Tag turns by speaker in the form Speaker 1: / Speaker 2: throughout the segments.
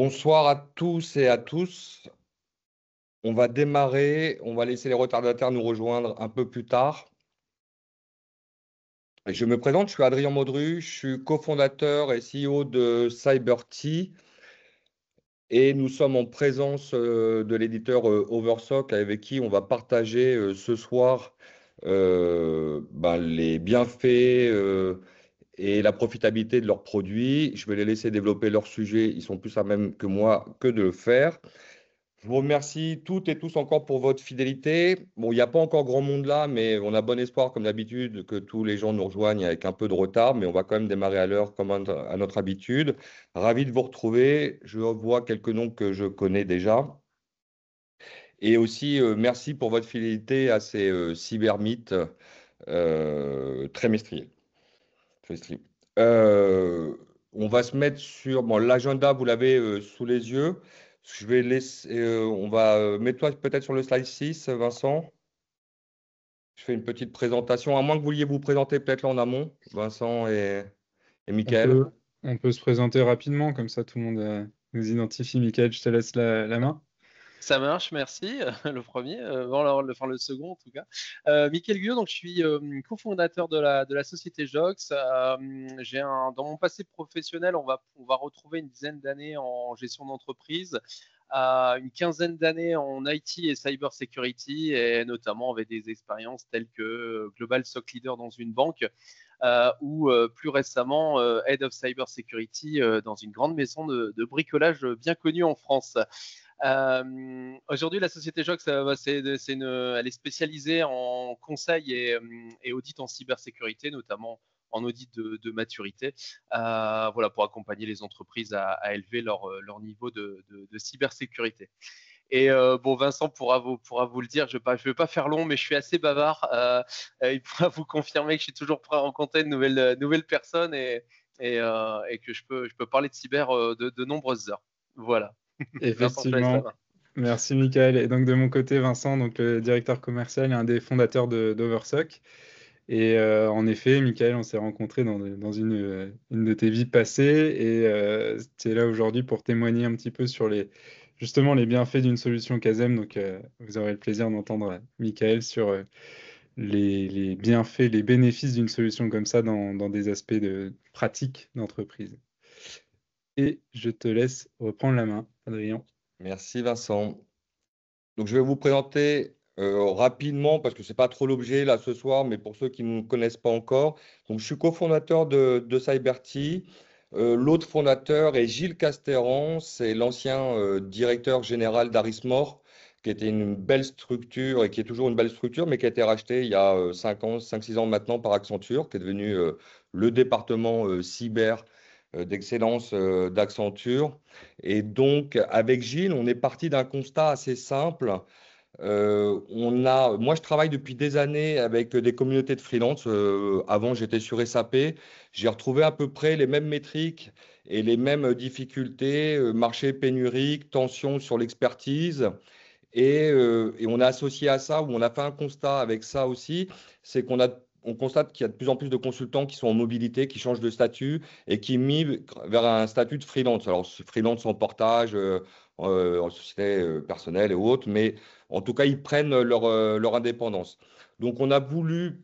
Speaker 1: Bonsoir à tous et à tous. On va démarrer, on va laisser les retardataires nous rejoindre un peu plus tard. Je me présente, je suis Adrien Maudru, je suis cofondateur et CEO de CyberT et nous sommes en présence de l'éditeur Oversock avec qui on va partager ce soir les bienfaits et la profitabilité de leurs produits. Je vais les laisser développer leur sujet, ils sont plus à même que moi que de le faire. Je vous remercie toutes et tous encore pour votre fidélité. Bon, il n'y a pas encore grand monde là, mais on a bon espoir, comme d'habitude, que tous les gens nous rejoignent avec un peu de retard, mais on va quand même démarrer à l'heure comme à notre habitude. Ravi de vous retrouver. Je vois quelques noms que je connais déjà. Et aussi, merci pour votre fidélité à ces cybermythes trimestriels. Trimestriels. Euh, on va se mettre sur bon, l'agenda, vous l'avez sous les yeux. Je vais laisser, on va mettre toi peut-être sur le slide 6, Vincent. Je fais une petite présentation, à moins que vous vouliez vous présenter peut-être là en amont, Vincent et
Speaker 2: On
Speaker 1: Mickaël.
Speaker 2: peut, on peut se présenter rapidement, comme ça tout le monde nous identifie. Michael, je te laisse la main.
Speaker 3: Ça marche, merci. Le premier, le second en tout cas. Mickaël Guyot, donc je suis cofondateur de la société Jox. Dans mon passé professionnel, on va retrouver une dizaine d'années en gestion d'entreprise, une quinzaine d'années en IT et cyber security, et notamment avec des expériences telles que Global SOC Leader dans une banque, ou plus récemment Head of Cyber Security dans une grande maison de bricolage bien connue en France. Aujourd'hui, la société Jox, elle est spécialisée en conseil et audit en cybersécurité, notamment en audit de maturité, voilà, pour accompagner les entreprises à élever leur niveau de cybersécurité. Et bon, Vincent pourra vous le dire, je vais pas faire long, mais je suis assez bavard. Il pourra vous confirmer que je suis toujours prêt à rencontrer de nouvelles personnes et que je peux parler de cyber de nombreuses heures. Voilà. Vincent, je te laisse la
Speaker 2: Effectivement.
Speaker 3: main.
Speaker 2: Merci, Michael. Et donc, de mon côté, Vincent, donc, le directeur commercial et un des fondateurs d'Oversock. Et en effet, Michael, on s'est rencontrés dans une de tes vies passées. Et tu es là aujourd'hui pour témoigner un petit peu sur justement les bienfaits d'une solution Casem. Donc, vous aurez le plaisir d'entendre Michael sur les bienfaits, les bénéfices d'une solution comme ça dans des aspects de pratique d'entreprise. Et je te laisse reprendre la main, Adrien.
Speaker 1: Merci Vincent. Donc je vais vous présenter rapidement, parce que ce n'est pas trop l'objet là ce soir, mais pour ceux qui ne me connaissent pas encore. Donc je suis cofondateur de CyberT. L'autre fondateur est Gilles Castéran, c'est l'ancien directeur général d'Arismore, qui était une belle structure et qui est toujours une belle structure, mais qui a été rachetée il y a 5 ans maintenant par Accenture, qui est devenu le département cyber d'excellence d'Accenture. Et donc, avec Gilles, on est parti d'un constat assez simple. Moi, je travaille depuis des années avec des communautés de freelance. Avant, j'étais sur SAP. J'ai retrouvé à peu près les mêmes métriques et les mêmes difficultés, marché pénurique, tension sur l'expertise. Et on a associé à ça, ou on a fait un constat avec ça aussi, c'est on constate qu'il y a de plus en plus de consultants qui sont en mobilité, qui changent de statut et qui migrent vers un statut de freelance. Alors, freelance en portage, en société personnelle et autres, mais en tout cas, ils prennent leur indépendance. Donc, on a voulu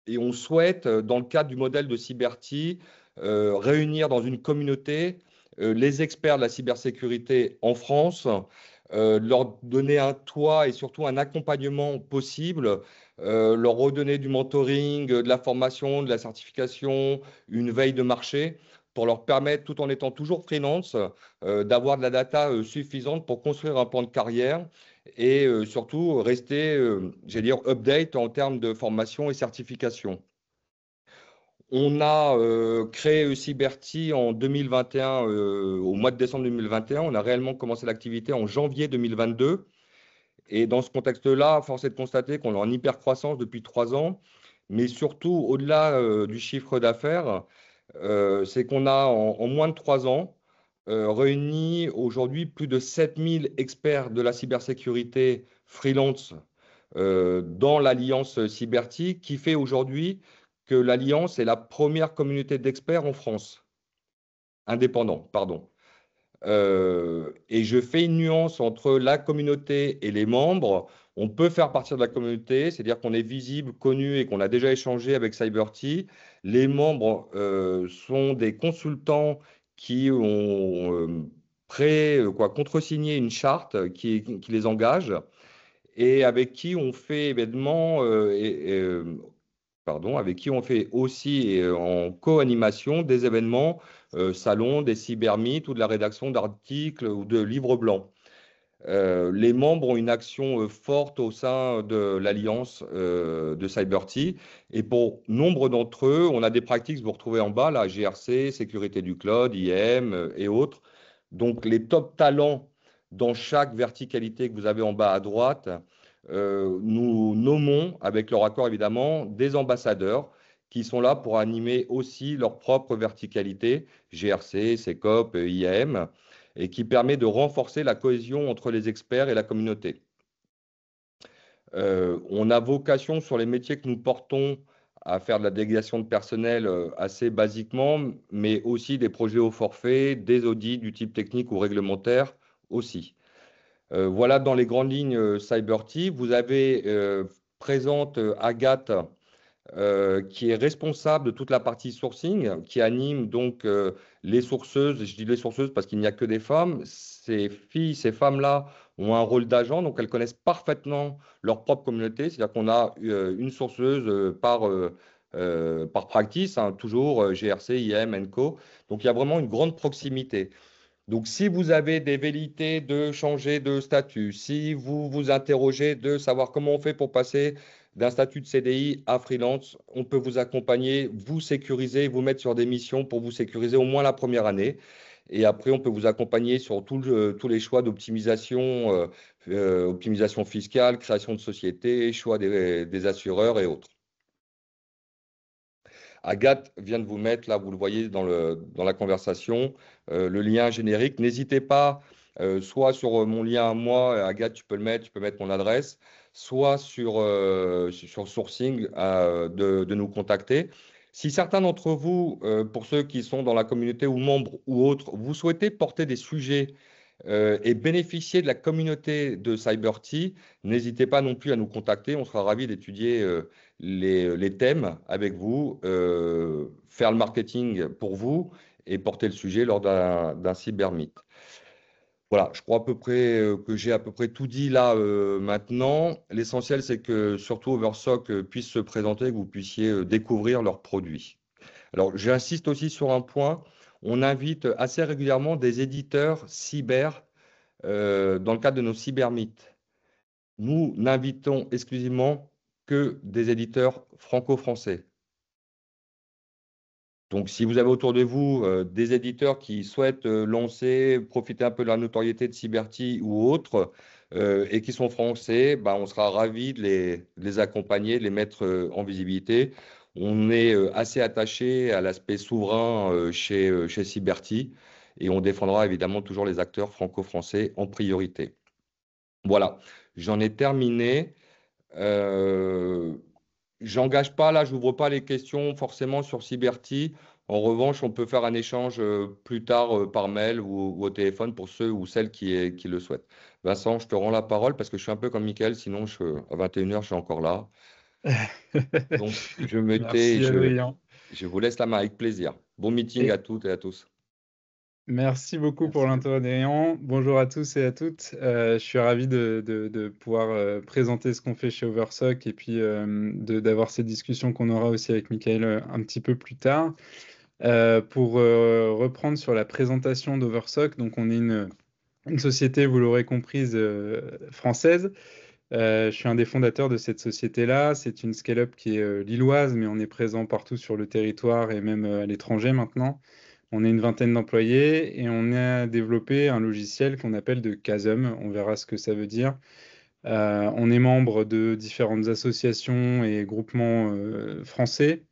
Speaker 1: et on souhaite, dans le cadre du modèle de Cyberty, réunir dans une communauté les experts de la cybersécurité en France, leur donner un toit et surtout un accompagnement possible, leur redonner du mentoring, de la formation, de la certification, une veille de marché pour leur permettre, tout en étant toujours freelance, d'avoir de la data suffisante pour construire un plan de carrière et surtout rester, j'allais dire, update en termes de formation et certification. On a créé Cyberty en 2021, au mois de décembre 2021. On a réellement commencé l'activité en janvier 2022. Et dans ce contexte-là, force est de constater qu'on est en hyper-croissance depuis 3 ans. Mais surtout, au-delà du chiffre d'affaires, c'est qu'on a en moins de 3 ans réuni aujourd'hui plus de 7000 experts de la cybersécurité freelance dans l'Alliance Cyberty, qui fait aujourd'hui que l'Alliance est la première communauté d'experts en France, indépendants, pardon. Et je fais une nuance entre la communauté et les membres. On peut faire partir de la communauté, c'est-à-dire qu'on est visible, connu et qu'on a déjà échangé avec Cyberty. Les membres sont des consultants qui ont contresigné une charte qui les engage et avec qui on fait avec qui on fait aussi en co-animation des événements, salons, des cybermeets ou de la rédaction d'articles ou de livres blancs. Les membres ont une action forte au sein de l'alliance de Cyberty. Et pour nombre d'entre eux, on a des pratiques, vous retrouvez en bas, la GRC, sécurité du cloud, IAM et autres. Donc les top talents dans chaque verticalité que vous avez en bas à droite, nous nommons, avec leur accord évidemment, des ambassadeurs qui sont là pour animer aussi leur propre verticalité, GRC, SecOps, IAM, et qui permet de renforcer la cohésion entre les experts et la communauté. On a vocation sur les métiers que nous portons à faire de la délégation de personnel assez basiquement, mais aussi des projets au forfait, des audits du type technique ou réglementaire aussi. Voilà dans les grandes lignes Cyberty. Vous avez présente Agathe qui est responsable de toute la partie sourcing, qui anime donc les sourceuses. Je dis les sourceuses parce qu'il n'y a que des femmes. Ces filles, ces femmes-là ont un rôle d'agent, donc elles connaissent parfaitement leur propre communauté. C'est-à-dire qu'on a une sourceuse par practice, hein, toujours GRC, IM, Co. Donc il y a vraiment une grande proximité. Donc, si vous avez des velléités de changer de statut, si vous vous interrogez de savoir comment on fait pour passer d'un statut de CDI à freelance, on peut vous accompagner, vous sécuriser, vous mettre sur des missions pour vous sécuriser au moins la première année. Et après, on peut vous accompagner sur tous les choix d'optimisation, optimisation fiscale, création de société, choix des assureurs et autres. Agathe vient de vous mettre, là, vous le voyez dans la conversation, le lien générique. N'hésitez pas, soit sur mon lien à moi, Agathe, tu peux le mettre, tu peux mettre mon adresse, soit sur Sourcing de nous contacter. Si certains d'entre vous, pour ceux qui sont dans la communauté ou membres ou autres, vous souhaitez porter des sujets et bénéficier de la communauté de Cyberty, n'hésitez pas non plus à nous contacter. On sera ravis d'étudier les thèmes avec vous, faire le marketing pour vous et porter le sujet lors d'un cybermeet. Voilà, je crois à peu près que j'ai à peu près tout dit là maintenant. L'essentiel, c'est que surtout Overstock puisse se présenter, que vous puissiez découvrir leurs produits. Alors, j'insiste aussi sur un point. On invite assez régulièrement des éditeurs cyber dans le cadre de nos cybermeets. Nous n'invitons exclusivement que des éditeurs franco-français. Donc, si vous avez autour de vous des éditeurs qui souhaitent lancer, profiter un peu de la notoriété de Cyberty ou autres, et qui sont français, bah, on sera ravis de les accompagner, de les mettre en visibilité. On est assez attaché à l'aspect souverain chez Cyberty et on défendra évidemment toujours les acteurs franco-français en priorité. Voilà, j'en ai terminé. J'engage pas là, j'ouvre pas les questions forcément sur Cyberty. En revanche, on peut faire un échange plus tard par mail ou au téléphone pour ceux ou celles qui le souhaitent. Vincent, je te rends la parole parce que je suis un peu comme Mickaël, sinon à 21h, je suis encore là. Donc, je me tais et
Speaker 2: Merci, Adrien.
Speaker 1: je vous laisse la main avec plaisir. Bon meeting à toutes et à tous.
Speaker 2: Merci beaucoup pour
Speaker 3: Merci.
Speaker 2: l'intro, Adrien. Bonjour à tous et à toutes. Je suis ravi de pouvoir présenter ce qu'on fait chez Overstock et puis d'avoir ces discussions qu'on aura aussi avec Mickaël un petit peu plus tard. Pour reprendre sur la présentation d'Overstock, donc on est une société, vous l'aurez comprise, française. Je suis un des fondateurs de cette société-là. C'est une scale-up qui est lilloise, mais on est présent partout sur le territoire et même à l'étranger maintenant. On est une vingtaine d'employés et on a développé un logiciel qu'on appelle de Chasm. On verra ce que ça veut dire. On est membre de différentes associations et groupements français,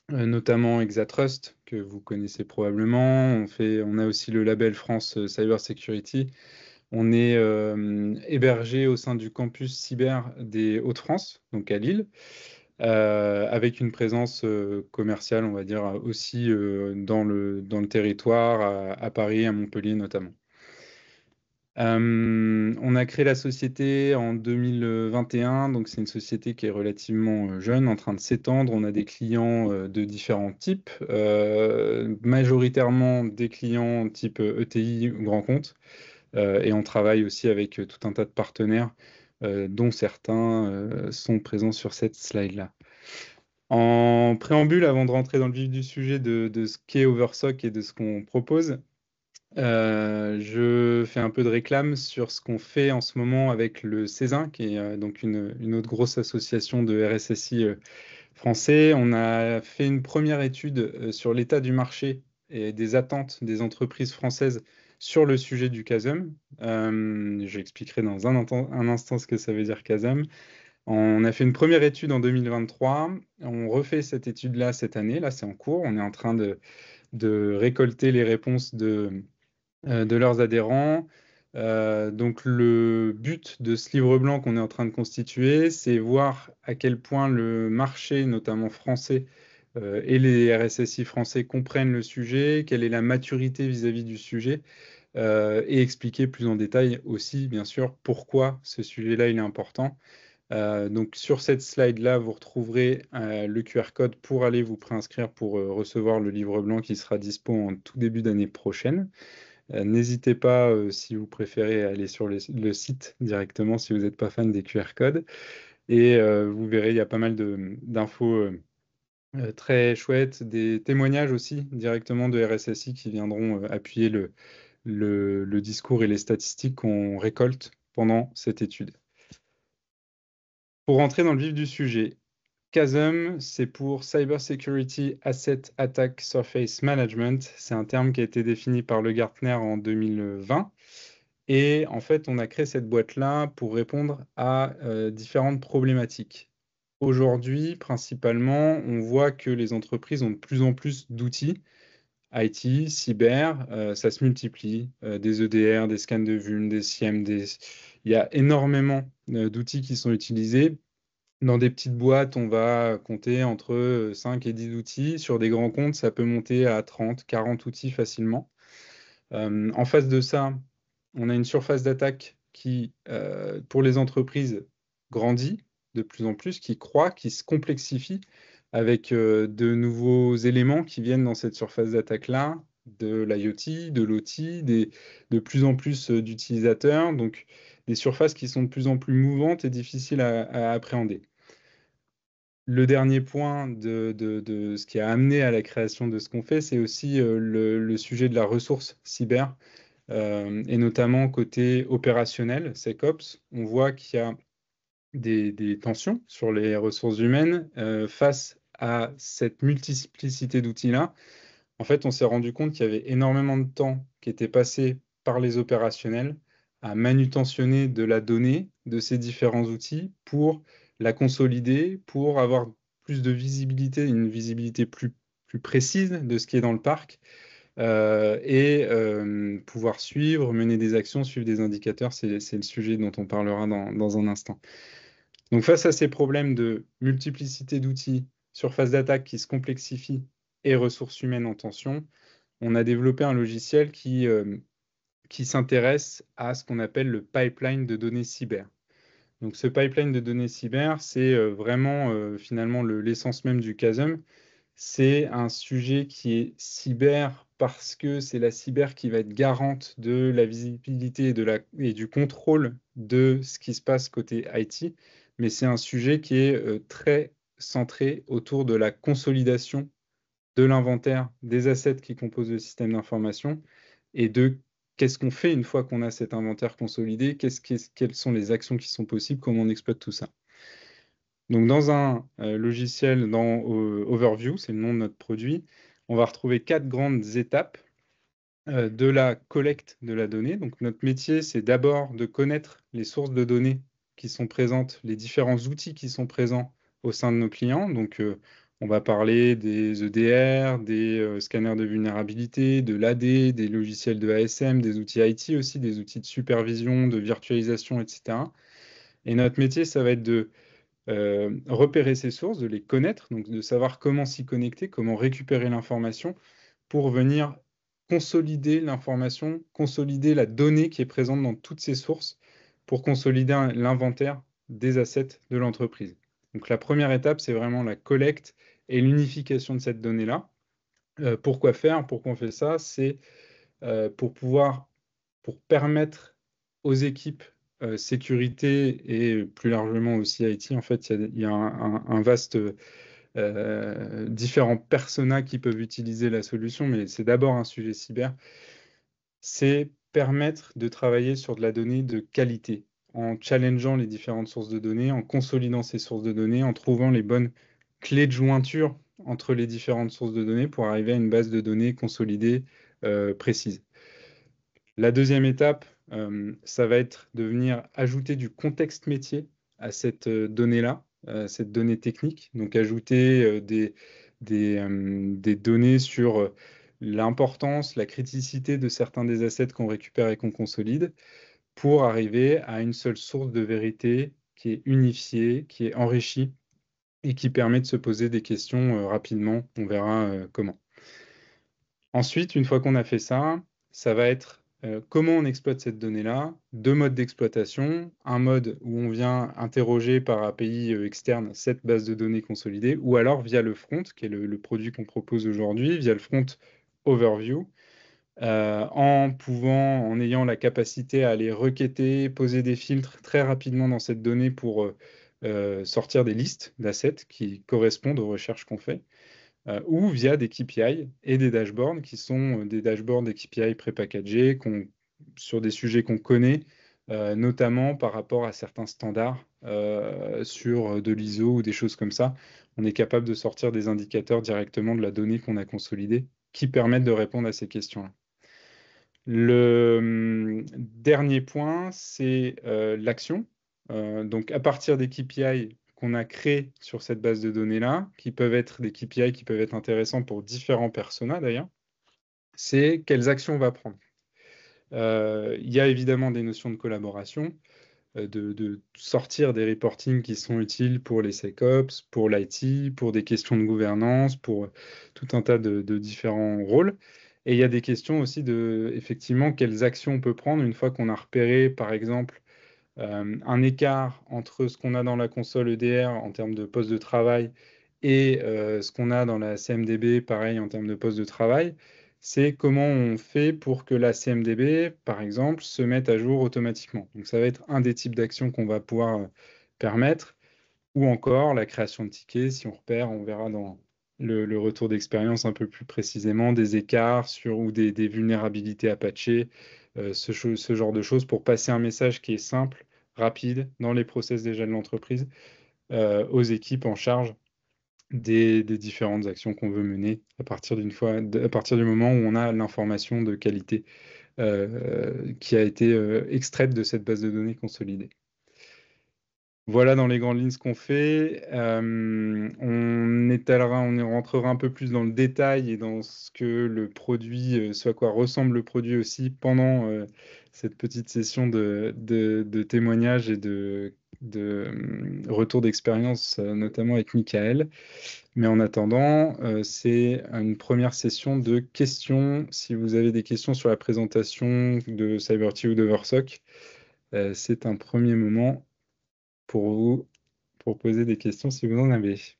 Speaker 2: notamment Exatrust, que vous connaissez probablement. On a aussi le label France Cyber Security. On est hébergé au sein du campus cyber des Hauts-de-France, donc à Lille. Avec une présence commerciale, on va dire, aussi dans le territoire, à Paris, à Montpellier notamment. On a créé la société en 2021, donc c'est une société qui est relativement jeune, en train de s'étendre. On a des clients de différents types, majoritairement des clients type ETI ou grand compte, et on travaille aussi avec tout un tas de partenaires, dont certains sont présents sur cette slide-là. En préambule, avant de rentrer dans le vif du sujet de ce qu'est Oversock et de ce qu'on propose, je fais un peu de réclame sur ce qu'on fait en ce moment avec le CESIN, qui est donc une autre grosse association de RSSI français. On a fait une première étude sur l'état du marché et des attentes des entreprises françaises sur le sujet du CASM. J'expliquerai dans un instant ce que ça veut dire CASM. On a fait une première étude en 2023. On refait cette étude-là cette année. Là, c'est en cours. On est en train de récolter les réponses de leurs adhérents. Donc le but de ce livre blanc qu'on est en train de constituer, c'est voir à quel point le marché, notamment français, et les RSSI français comprennent le sujet, quelle est la maturité vis-à-vis du sujet, et expliquer plus en détail aussi, bien sûr, pourquoi ce sujet-là il est important. Donc sur cette slide-là, vous retrouverez le QR code pour aller vous préinscrire pour recevoir le livre blanc qui sera dispo en tout début d'année prochaine. N'hésitez pas, si vous préférez, à aller sur le site directement si vous n'êtes pas fan des QR codes. Et vous verrez, il y a pas mal d'infos très chouettes, des témoignages aussi directement de RSSI qui viendront appuyer le discours et les statistiques qu'on récolte pendant cette étude. Pour rentrer dans le vif du sujet, CASM, c'est pour Cyber Security Asset Attack Surface Management. C'est un terme qui a été défini par le Gartner en 2020. Et en fait, on a créé cette boîte-là pour répondre à différentes problématiques. Aujourd'hui, principalement, on voit que les entreprises ont de plus en plus d'outils. IT, cyber, ça se multiplie. Des EDR, des scans de vulnes, des SIEM, il y a énormément d'outils qui sont utilisés. Dans des petites boîtes, on va compter entre 5 et 10 outils. Sur des grands comptes, ça peut monter à 30, 40 outils facilement. En face de ça, on a une surface d'attaque qui, pour les entreprises, grandit de plus en plus, qui croît, qui se complexifie avec de nouveaux éléments qui viennent dans cette surface d'attaque-là, de l'IoT, de l'OT, de plus en plus d'utilisateurs, donc des surfaces qui sont de plus en plus mouvantes et difficiles à appréhender. Le dernier point de ce qui a amené à la création de ce qu'on fait, c'est aussi le sujet de la ressource cyber, et notamment côté opérationnel, SecOps. On voit qu'il y a des tensions sur les ressources humaines face à cette multiplicité d'outils-là. En fait, on s'est rendu compte qu'il y avait énormément de temps qui était passé par les opérationnels à manutentionner de la donnée de ces différents outils pour la consolider, pour avoir plus de visibilité, une visibilité plus précise de ce qui est dans le parc, et pouvoir suivre, mener des actions, suivre des indicateurs. C'est le sujet dont on parlera dans un instant. Donc face à ces problèmes de multiplicité d'outils, surface d'attaque qui se complexifie et ressources humaines en tension, on a développé un logiciel qui s'intéresse à ce qu'on appelle le pipeline de données cyber. Donc ce pipeline de données cyber, c'est vraiment finalement l'essence même du CASM. C'est un sujet qui est cyber parce que c'est la cyber qui va être garante de la visibilité et du contrôle de ce qui se passe côté IT, mais c'est un sujet qui est très centré autour de la consolidation de l'inventaire des assets qui composent le système d'information et de qu'est-ce qu'on fait une fois qu'on a cet inventaire consolidé, quelles sont les actions qui sont possibles, comment on exploite tout ça. Donc dans un logiciel, dans Overview, c'est le nom de notre produit, on va retrouver 4 grandes étapes de la collecte de la donnée. Donc notre métier, c'est d'abord de connaître les sources de données qui sont présentes, les différents outils qui sont présents au sein de nos clients. Donc on va parler des EDR, des scanners de vulnérabilité, de l'AD, des logiciels de ASM, des outils IT aussi, des outils de supervision, de virtualisation, etc. Et notre métier, ça va être de repérer ces sources, de les connaître, donc de savoir comment s'y connecter, comment récupérer l'information pour venir consolider l'information, consolider la donnée qui est présente dans toutes ces sources pour consolider l'inventaire des assets de l'entreprise. Donc la première étape, c'est vraiment la collecte et l'unification de cette donnée-là. Pourquoi faire? Pourquoi on fait ça? C'est pour permettre aux équipes sécurité et plus largement aussi IT, en fait, il y a un vaste différents personas qui peuvent utiliser la solution, mais c'est d'abord un sujet cyber, c'est permettre de travailler sur de la donnée de qualité, en challengeant les différentes sources de données, en consolidant ces sources de données, en trouvant les bonnes clés de jointure entre les différentes sources de données pour arriver à une base de données consolidée précise. La deuxième étape, ça va être de venir ajouter du contexte métier à cette donnée-là, cette donnée technique. Donc ajouter des données sur l'importance, la criticité de certains des assets qu'on récupère et qu'on consolide pour arriver à une seule source de vérité qui est unifiée, qui est enrichie et qui permet de se poser des questions rapidement. On verra comment. Ensuite, une fois qu'on a fait ça, ça va être comment on exploite cette donnée-là, deux modes d'exploitation, un mode où on vient interroger par API externe cette base de données consolidée, ou alors via le front, qui est le produit qu'on propose aujourd'hui, via le front Overview, en ayant la capacité à aller requêter, poser des filtres très rapidement dans cette donnée pour sortir des listes d'assets qui correspondent aux recherches qu'on fait. Ou via des KPI et des dashboards qui sont des dashboards et KPI prépackagés sur des sujets qu'on connaît, notamment par rapport à certains standards sur de l'ISO ou des choses comme ça. On est capable de sortir des indicateurs directement de la donnée qu'on a consolidée qui permettent de répondre à ces questions-là. Le dernier point, c'est l'action. Donc, à partir des KPI qu'on a créés sur cette base de données-là, qui peuvent être des KPI qui peuvent être intéressants pour différents personas d'ailleurs, c'est quelles actions on va prendre. Il y a évidemment des notions de collaboration, de sortir des reportings qui sont utiles pour les SecOps, pour l'IT, pour des questions de gouvernance, pour tout un tas de différents rôles. Et il y a des questions aussi de, effectivement, quelles actions on peut prendre une fois qu'on a repéré, par exemple, un écart entre ce qu'on a dans la console EDR en termes de poste de travail et ce qu'on a dans la CMDB, pareil, en termes de poste de travail. C'est comment on fait pour que la CMDB, par exemple, se mette à jour automatiquement. Donc ça va être un des types d'actions qu'on va pouvoir permettre, ou encore la création de tickets, si on repère, on verra dans le retour d'expérience un peu plus précisément, des écarts ou des vulnérabilités à patcher, ce genre de choses pour passer un message qui est simple, rapide, dans les process déjà de l'entreprise, aux équipes en charge des différentes actions qu'on veut mener à partir à partir du moment où on a l'information de qualité qui a été extraite de cette base de données consolidée. Voilà dans les grandes lignes ce qu'on fait. On rentrera un peu plus dans le détail et dans ce que le produit, ce à quoi ressemble le produit aussi pendant cette petite session de témoignages et de retour d'expérience, notamment avec Michael. Mais en attendant, c'est une première session de questions. Si vous avez des questions sur la présentation de CyberT ou d'Oversock, c'est un premier moment pour vous pour poser des questions si vous en avez. Je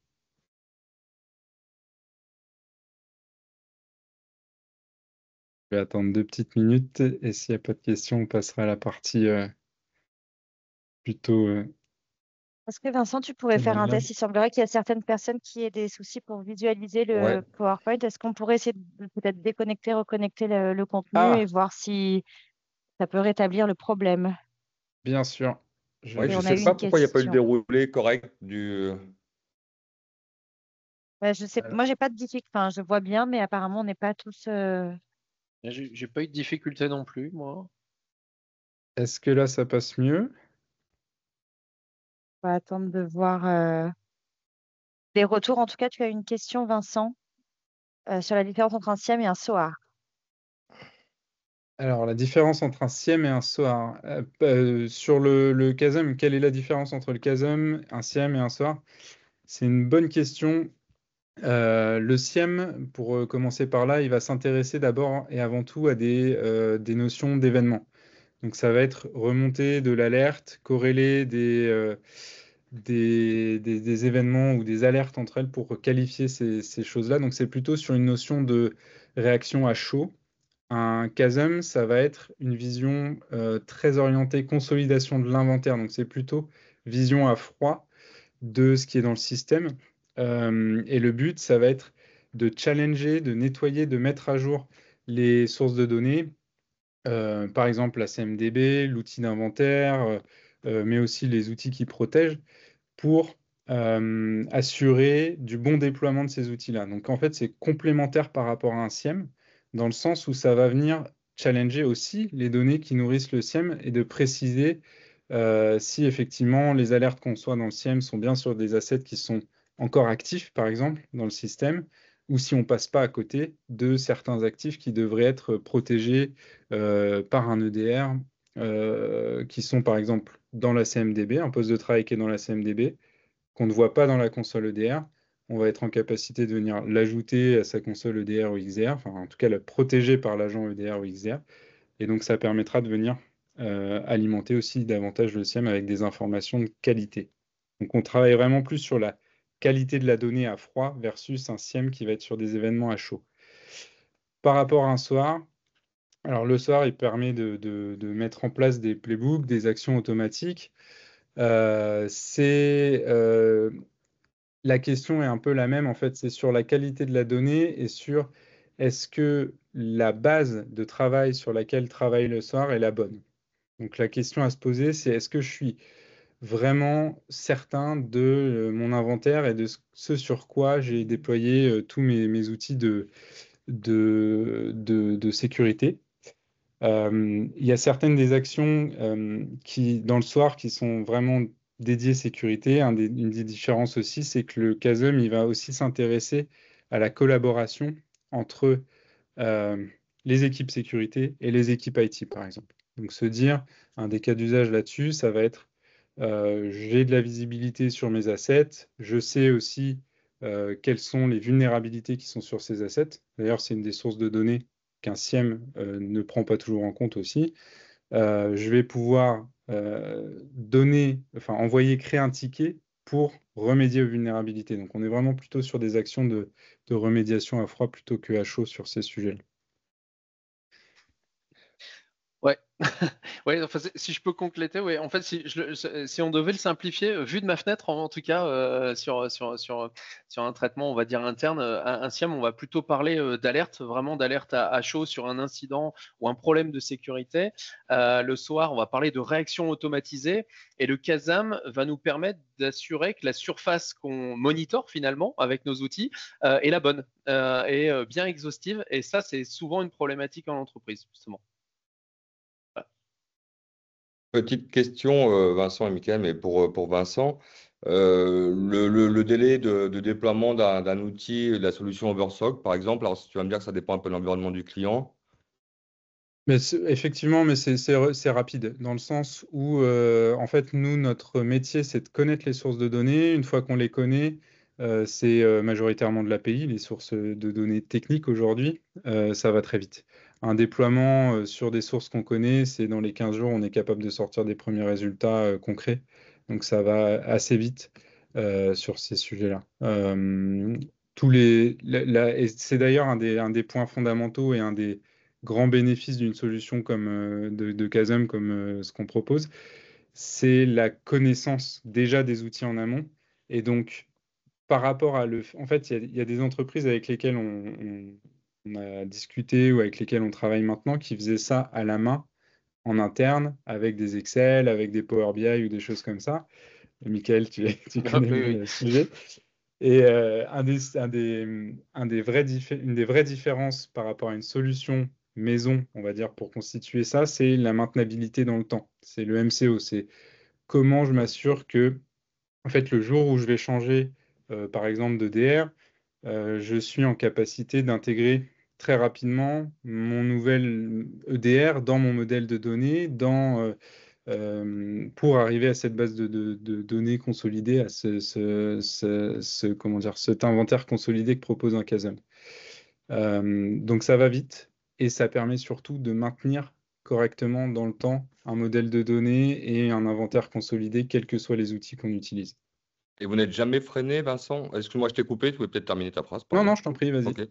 Speaker 2: vais attendre 2 petites minutes et s'il n'y a pas de questions, on passera à la partie plutôt.
Speaker 4: Est-ce que Vincent, tu pourrais faire un test? Il semblerait qu'il y a certaines personnes qui aient des soucis pour visualiser
Speaker 1: Ouais.
Speaker 4: le PowerPoint. Est-ce qu'on pourrait essayer de peut-être déconnecter, reconnecter le contenu
Speaker 2: Ah,
Speaker 4: et voir si ça peut rétablir le problème?
Speaker 2: bien sûr.
Speaker 1: Ouais,
Speaker 4: Et
Speaker 1: je
Speaker 4: on a
Speaker 1: sais
Speaker 4: eu
Speaker 1: pas
Speaker 4: une
Speaker 1: pourquoi il n'y a pas eu le
Speaker 4: question.
Speaker 1: déroulé correct du.
Speaker 4: Je sais, moi, j'ai pas de difficulté. Enfin, je vois bien, mais apparemment, on n'est pas tous.
Speaker 3: J'ai pas eu de difficulté non plus, moi.
Speaker 2: Est-ce que là, ça passe mieux?
Speaker 4: On va attendre de voir des retours. En tout cas, tu as une question, Vincent, sur la différence entre un SIEM et un SOAR.
Speaker 2: Alors, la différence entre un SIEM et un SOAR. Sur le CASM, quelle est la différence entre le CASM, un SIEM et un SOAR? C'est une bonne question. Le SIEM, pour commencer par là, il va s'intéresser d'abord et avant tout à des notions d'événements. Donc ça va être remonter de l'alerte, corréler des événements ou des alertes entre elles pour qualifier ces choses-là. Donc c'est plutôt sur une notion de réaction à chaud. Un CASM, ça va être une vision très orientée consolidation de l'inventaire. Donc c'est plutôt vision à froid de ce qui est dans le système. Et le but, ça va être de challenger, de nettoyer, de mettre à jour les sources de données, par exemple la CMDB, l'outil d'inventaire, mais aussi les outils qui protègent pour assurer du bon déploiement de ces outils-là. Donc en fait, c'est complémentaire par rapport à un SIEM, dans le sens où ça va venir challenger aussi les données qui nourrissent le SIEM et de préciser si effectivement les alertes qu'on soit dans le SIEM sont bien sur des assets qui sont encore actifs, par exemple, dans le système, ou si on passe pas à côté de certains actifs qui devraient être protégés par un EDR, qui sont par exemple dans la CMDB, un poste de travail qui est dans la CMDB, qu'on ne voit pas dans la console EDR. On va être en capacité de venir l'ajouter à sa console EDR ou XDR, enfin en tout cas la protéger par l'agent EDR ou XDR. Et donc ça permettra de venir alimenter aussi davantage le SIEM avec des informations de qualité. Donc on travaille vraiment plus sur la qualité de la donnée à froid versus un SIEM qui va être sur des événements à chaud. Par rapport à un SOAR, alors le SOAR, il permet de mettre en place des playbooks, des actions automatiques. La question est un peu la même, en fait, c'est sur la qualité de la donnée et sur est-ce que la base de travail sur laquelle travaille le SOAR est la bonne. Donc la question à se poser, c'est est-ce que je suis vraiment certain de mon inventaire et de ce sur quoi j'ai déployé tous mes outils de sécurité. Il y a certaines des actions qui, dans le SOAR qui sont vraiment dédiées sécurité. Une des différences aussi, c'est que le CASM, il va aussi s'intéresser à la collaboration entre euh, les équipes sécurité et les équipes IT, par exemple. Donc se dire, un des cas d'usage là-dessus, ça va être, j'ai de la visibilité sur mes assets, je sais aussi quelles sont les vulnérabilités qui sont sur ces assets. D'ailleurs, c'est une des sources de données qu'un SIEM ne prend pas toujours en compte aussi. Je vais pouvoir envoyer, créer un ticket pour remédier aux vulnérabilités. Donc on est vraiment plutôt sur des actions de remédiation à froid plutôt que à chaud sur ces sujets-là.
Speaker 3: Ouais, ouais, enfin, si je peux compléter, ouais, en fait, si on devait le simplifier, vu de ma fenêtre, en tout cas, sur un traitement, on va dire interne, un SIEM, on va plutôt parler d'alerte, vraiment d'alerte à chaud sur un incident ou un problème de sécurité. Le SOAR, on va parler de réaction automatisée, et le CASAM va nous permettre d'assurer que la surface qu'on monitore finalement avec nos outils est la bonne, et bien exhaustive, et ça, c'est souvent une problématique en entreprise, justement.
Speaker 1: Petite question, Vincent et Mickaël, mais pour Vincent, le délai de déploiement d'un outil, de la solution Oversock, par exemple, alors si tu vas me dire que ça dépend un peu de l'environnement du client.
Speaker 2: Mais effectivement, mais c'est rapide, dans le sens où, en fait, nous, notre métier, c'est de connaître les sources de données. Une fois qu'on les connaît, c'est majoritairement de l'API, les sources de données techniques aujourd'hui, ça va très vite. Un déploiement sur des sources qu'on connaît, c'est dans les 15 jours, on est capable de sortir des premiers résultats concrets. Donc ça va assez vite sur ces sujets-là. Et c'est d'ailleurs un des points fondamentaux et un des grand bénéfice d'une solution comme de Chasm, comme ce qu'on propose, c'est la connaissance déjà des outils en amont. Et donc, par rapport à en fait, il y a des entreprises avec lesquelles on a discuté ou avec lesquelles on travaille maintenant qui faisaient ça à la main, en interne, avec des Excel, avec des Power BI ou des choses comme ça. Et Michael, tu connais
Speaker 3: Oui,
Speaker 2: bien
Speaker 3: oui.
Speaker 2: le sujet. Et une des vraies différences par rapport à une solution maison, on va dire, pour constituer ça, c'est la maintenabilité dans le temps. C'est le MCO. C'est comment je m'assure que, en fait, le jour où je vais changer, par exemple, de DR, je suis en capacité d'intégrer très rapidement mon nouvel EDR dans mon modèle de données, pour arriver à cette base de données consolidée, à comment dire, cet inventaire consolidé que propose un Chasm. Donc ça va vite et ça permet surtout de maintenir correctement dans le temps un modèle de données et un inventaire consolidé, quels que soient les outils qu'on utilise.
Speaker 1: Et vous n'êtes jamais freiné, Vincent? Excuse-moi, je t'ai coupé, tu pouvais peut-être terminer ta phrase,
Speaker 2: Non,
Speaker 1: pardon.
Speaker 2: non, je t'en prie, vas-y.
Speaker 1: Ok.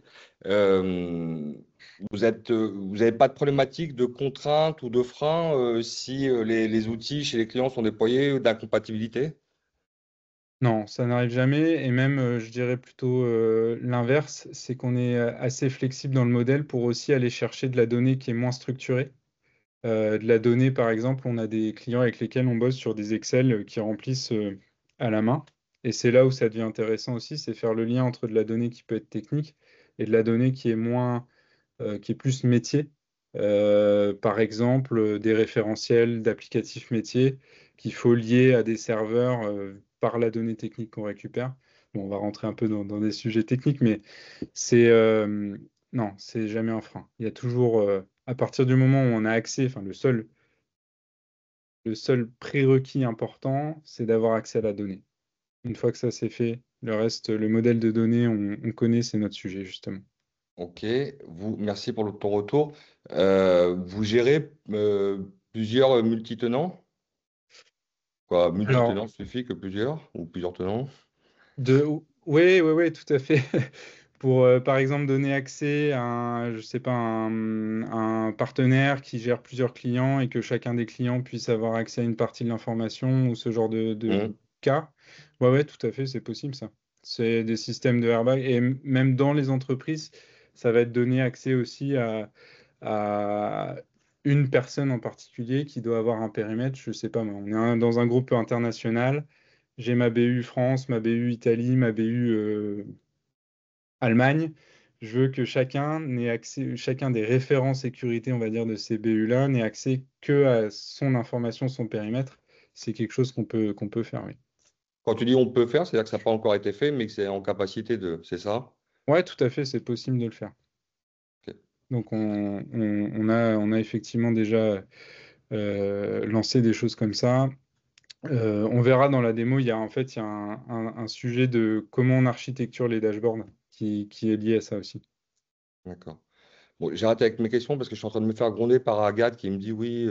Speaker 1: Vous n'avez pas de problématique de contrainte ou de frein si les outils chez les clients sont déployés d'incompatibilité?
Speaker 2: Non, ça n'arrive jamais. Et même, je dirais plutôt l'inverse, c'est qu'on est assez flexible dans le modèle pour aussi aller chercher de la donnée qui est moins structurée. De la donnée, par exemple, on a des clients avec lesquels on bosse sur des Excel qui remplissent à la main. Et c'est là où ça devient intéressant aussi, c'est faire le lien entre de la donnée qui peut être technique et de la donnée qui est moins, qui est plus métier. Par exemple, des référentiels d'applicatifs métiers qu'il faut lier à des serveurs par la donnée technique qu'on récupère. Bon, on va rentrer un peu dans des sujets techniques, mais c'est non, c'est jamais un frein. Il y a toujours, à partir du moment où on a accès, enfin le seul prérequis important, c'est d'avoir accès à la donnée. Une fois que ça c'est fait, le reste, le modèle de données, on connaît, c'est notre sujet justement.
Speaker 1: Ok, merci pour ton retour. Vous gérez plusieurs multitenants? Quoi,
Speaker 2: Alors,
Speaker 1: multitenant suffit que plusieurs ou plusieurs tenants?
Speaker 2: oui, oui, oui, tout à fait. Pour, par exemple, donner accès à je sais pas, un partenaire qui gère plusieurs clients et que chacun des clients puisse avoir accès à une partie de l'information ou ce genre de
Speaker 1: Hmm.
Speaker 2: cas. Ouais, ouais, tout à fait, c'est possible ça. C'est des systèmes de airbag et même dans les entreprises, ça va être donné accès aussi à une personne en particulier qui doit avoir un périmètre. Je sais pas, moi, on est dans un groupe international. J'ai ma BU France, ma BU Italie, ma BU Allemagne. Je veux que chacun des référents sécurité, on va dire, de ces BU-là, n'ait accès que à son information, son périmètre. C'est quelque chose qu'on peut faire, oui.
Speaker 1: Quand tu dis on peut faire, c'est-à-dire que ça n'a pas encore été fait, mais que c'est en capacité de, c'est ça?
Speaker 2: Ouais, tout à fait, c'est possible de le faire.
Speaker 1: Ok.
Speaker 2: Donc, on a effectivement déjà lancé des choses comme ça. On verra dans la démo, il y a un sujet de comment on architecture les dashboards qui est lié à ça aussi.
Speaker 1: D'accord. Bon, j'arrête avec mes questions parce que je suis en train de me faire gronder par Agathe qui me dit oui,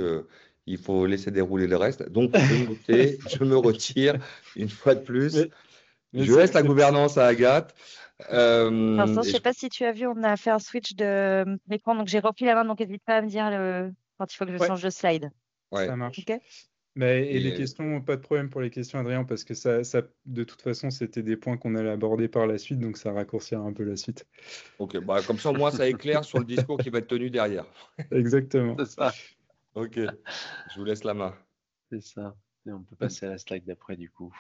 Speaker 1: il faut laisser dérouler le reste. Donc, je me tais, je me retire une fois de plus.
Speaker 2: Mais, mais
Speaker 1: Je laisse la
Speaker 2: c'est
Speaker 1: gouvernance à Agathe.
Speaker 4: Vincent, je
Speaker 1: Et
Speaker 4: sais pas si tu as vu, on a fait un switch d'écran, donc j'ai repris la main, donc n'hésite pas à me dire quand il faut que je
Speaker 2: ouais,
Speaker 4: change de slide.
Speaker 2: ça
Speaker 1: ouais.
Speaker 2: marche.
Speaker 4: Ok?
Speaker 2: Et
Speaker 1: Et,
Speaker 2: les questions, pas de problème pour les questions, Adrien, parce que de toute façon, c'était des points qu'on allait aborder par la suite, donc ça raccourcira un peu la suite.
Speaker 1: ok, bah, comme ça, moi, ça éclaire sur le discours qui va être tenu derrière.
Speaker 2: Exactement.
Speaker 3: C'est ça,
Speaker 1: Ok, je vous laisse la main.
Speaker 3: c'est ça. Et on peut passer à la slide d'après du coup.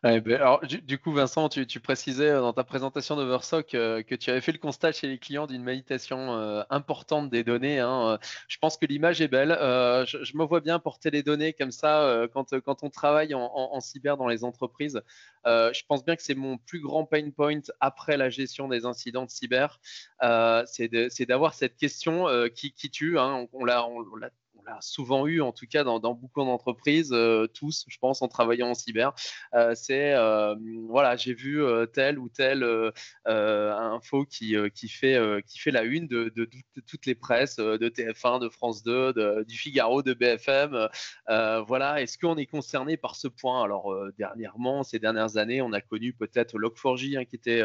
Speaker 3: Ouais, ben, alors, du coup, Vincent, tu précisais dans ta présentation d'Oversock que tu avais fait le constat chez les clients d'une manipulation importante des données, hein. Je pense que l'image est belle. Je me vois bien porter les données comme ça quand on travaille en cyber dans les entreprises. Je pense bien que c'est mon plus grand pain point après la gestion des incidents de cyber. C'est d'avoir cette question qui tue, hein. On l'a souvent eu, en tout cas dans beaucoup d'entreprises, tous, je pense, en travaillant en cyber. C'est voilà, j'ai vu telle ou telle info qui fait la une de toutes les presses, de TF1, de France 2, du Figaro, de BFM. Voilà, est-ce qu'on est concerné par ce point? Alors dernièrement, ces dernières années, on a connu peut-être Log4j, hein, qui était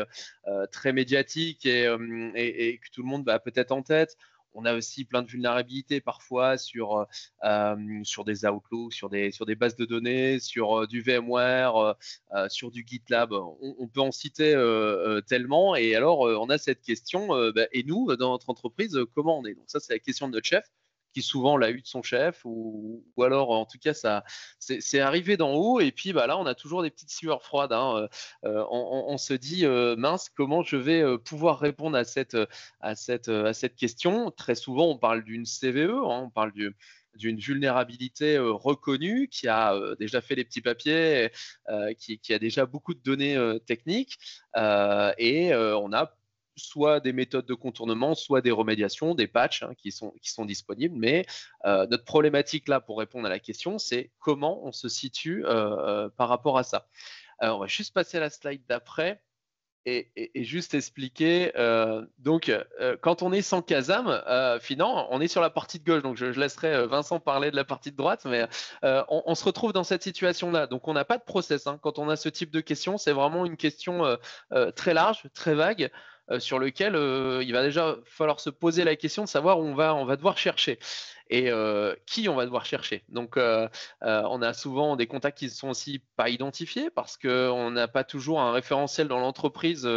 Speaker 3: très médiatique et que tout le monde va peut-être en tête. On a aussi plein de vulnérabilités parfois sur des Outlook, sur des bases de données, sur du VMware, sur du GitLab. On peut en citer tellement. Et alors, on a cette question, et nous, dans notre entreprise, comment on est? Donc ça, c'est la question de notre chef, qui souvent l'a eu de son chef, ou alors, en tout cas, ça, c'est arrivé d'en haut. Et puis, bah, là, on a toujours des petites sueurs froides, hein. On se dit, mince, comment je vais pouvoir répondre à cette question? Très souvent, on parle d'une CVE, hein, on parle d'une vulnérabilité reconnue, qui a déjà fait les petits papiers, qui a déjà beaucoup de données techniques, et on a soit des méthodes de contournement, soit des remédiations, des patchs qui sont disponibles. Mais notre problématique là, pour répondre à la question, c'est comment on se situe par rapport à ça. On va juste passer à la slide d'après. Et juste expliquer, donc quand on est sans Kazam, finalement, on est sur la partie de gauche, donc je laisserai Vincent parler de la partie de droite, mais on se retrouve dans cette situation-là. Donc on n'a pas de process. Quand on a ce type de question, c'est vraiment une question très large, très vague, sur lequel il va déjà falloir se poser la question de savoir où on va devoir chercher et qui on va devoir chercher. Donc on a souvent des contacts qui ne sont aussi pas identifiés parce qu'on n'a pas toujours un référentiel dans l'entreprise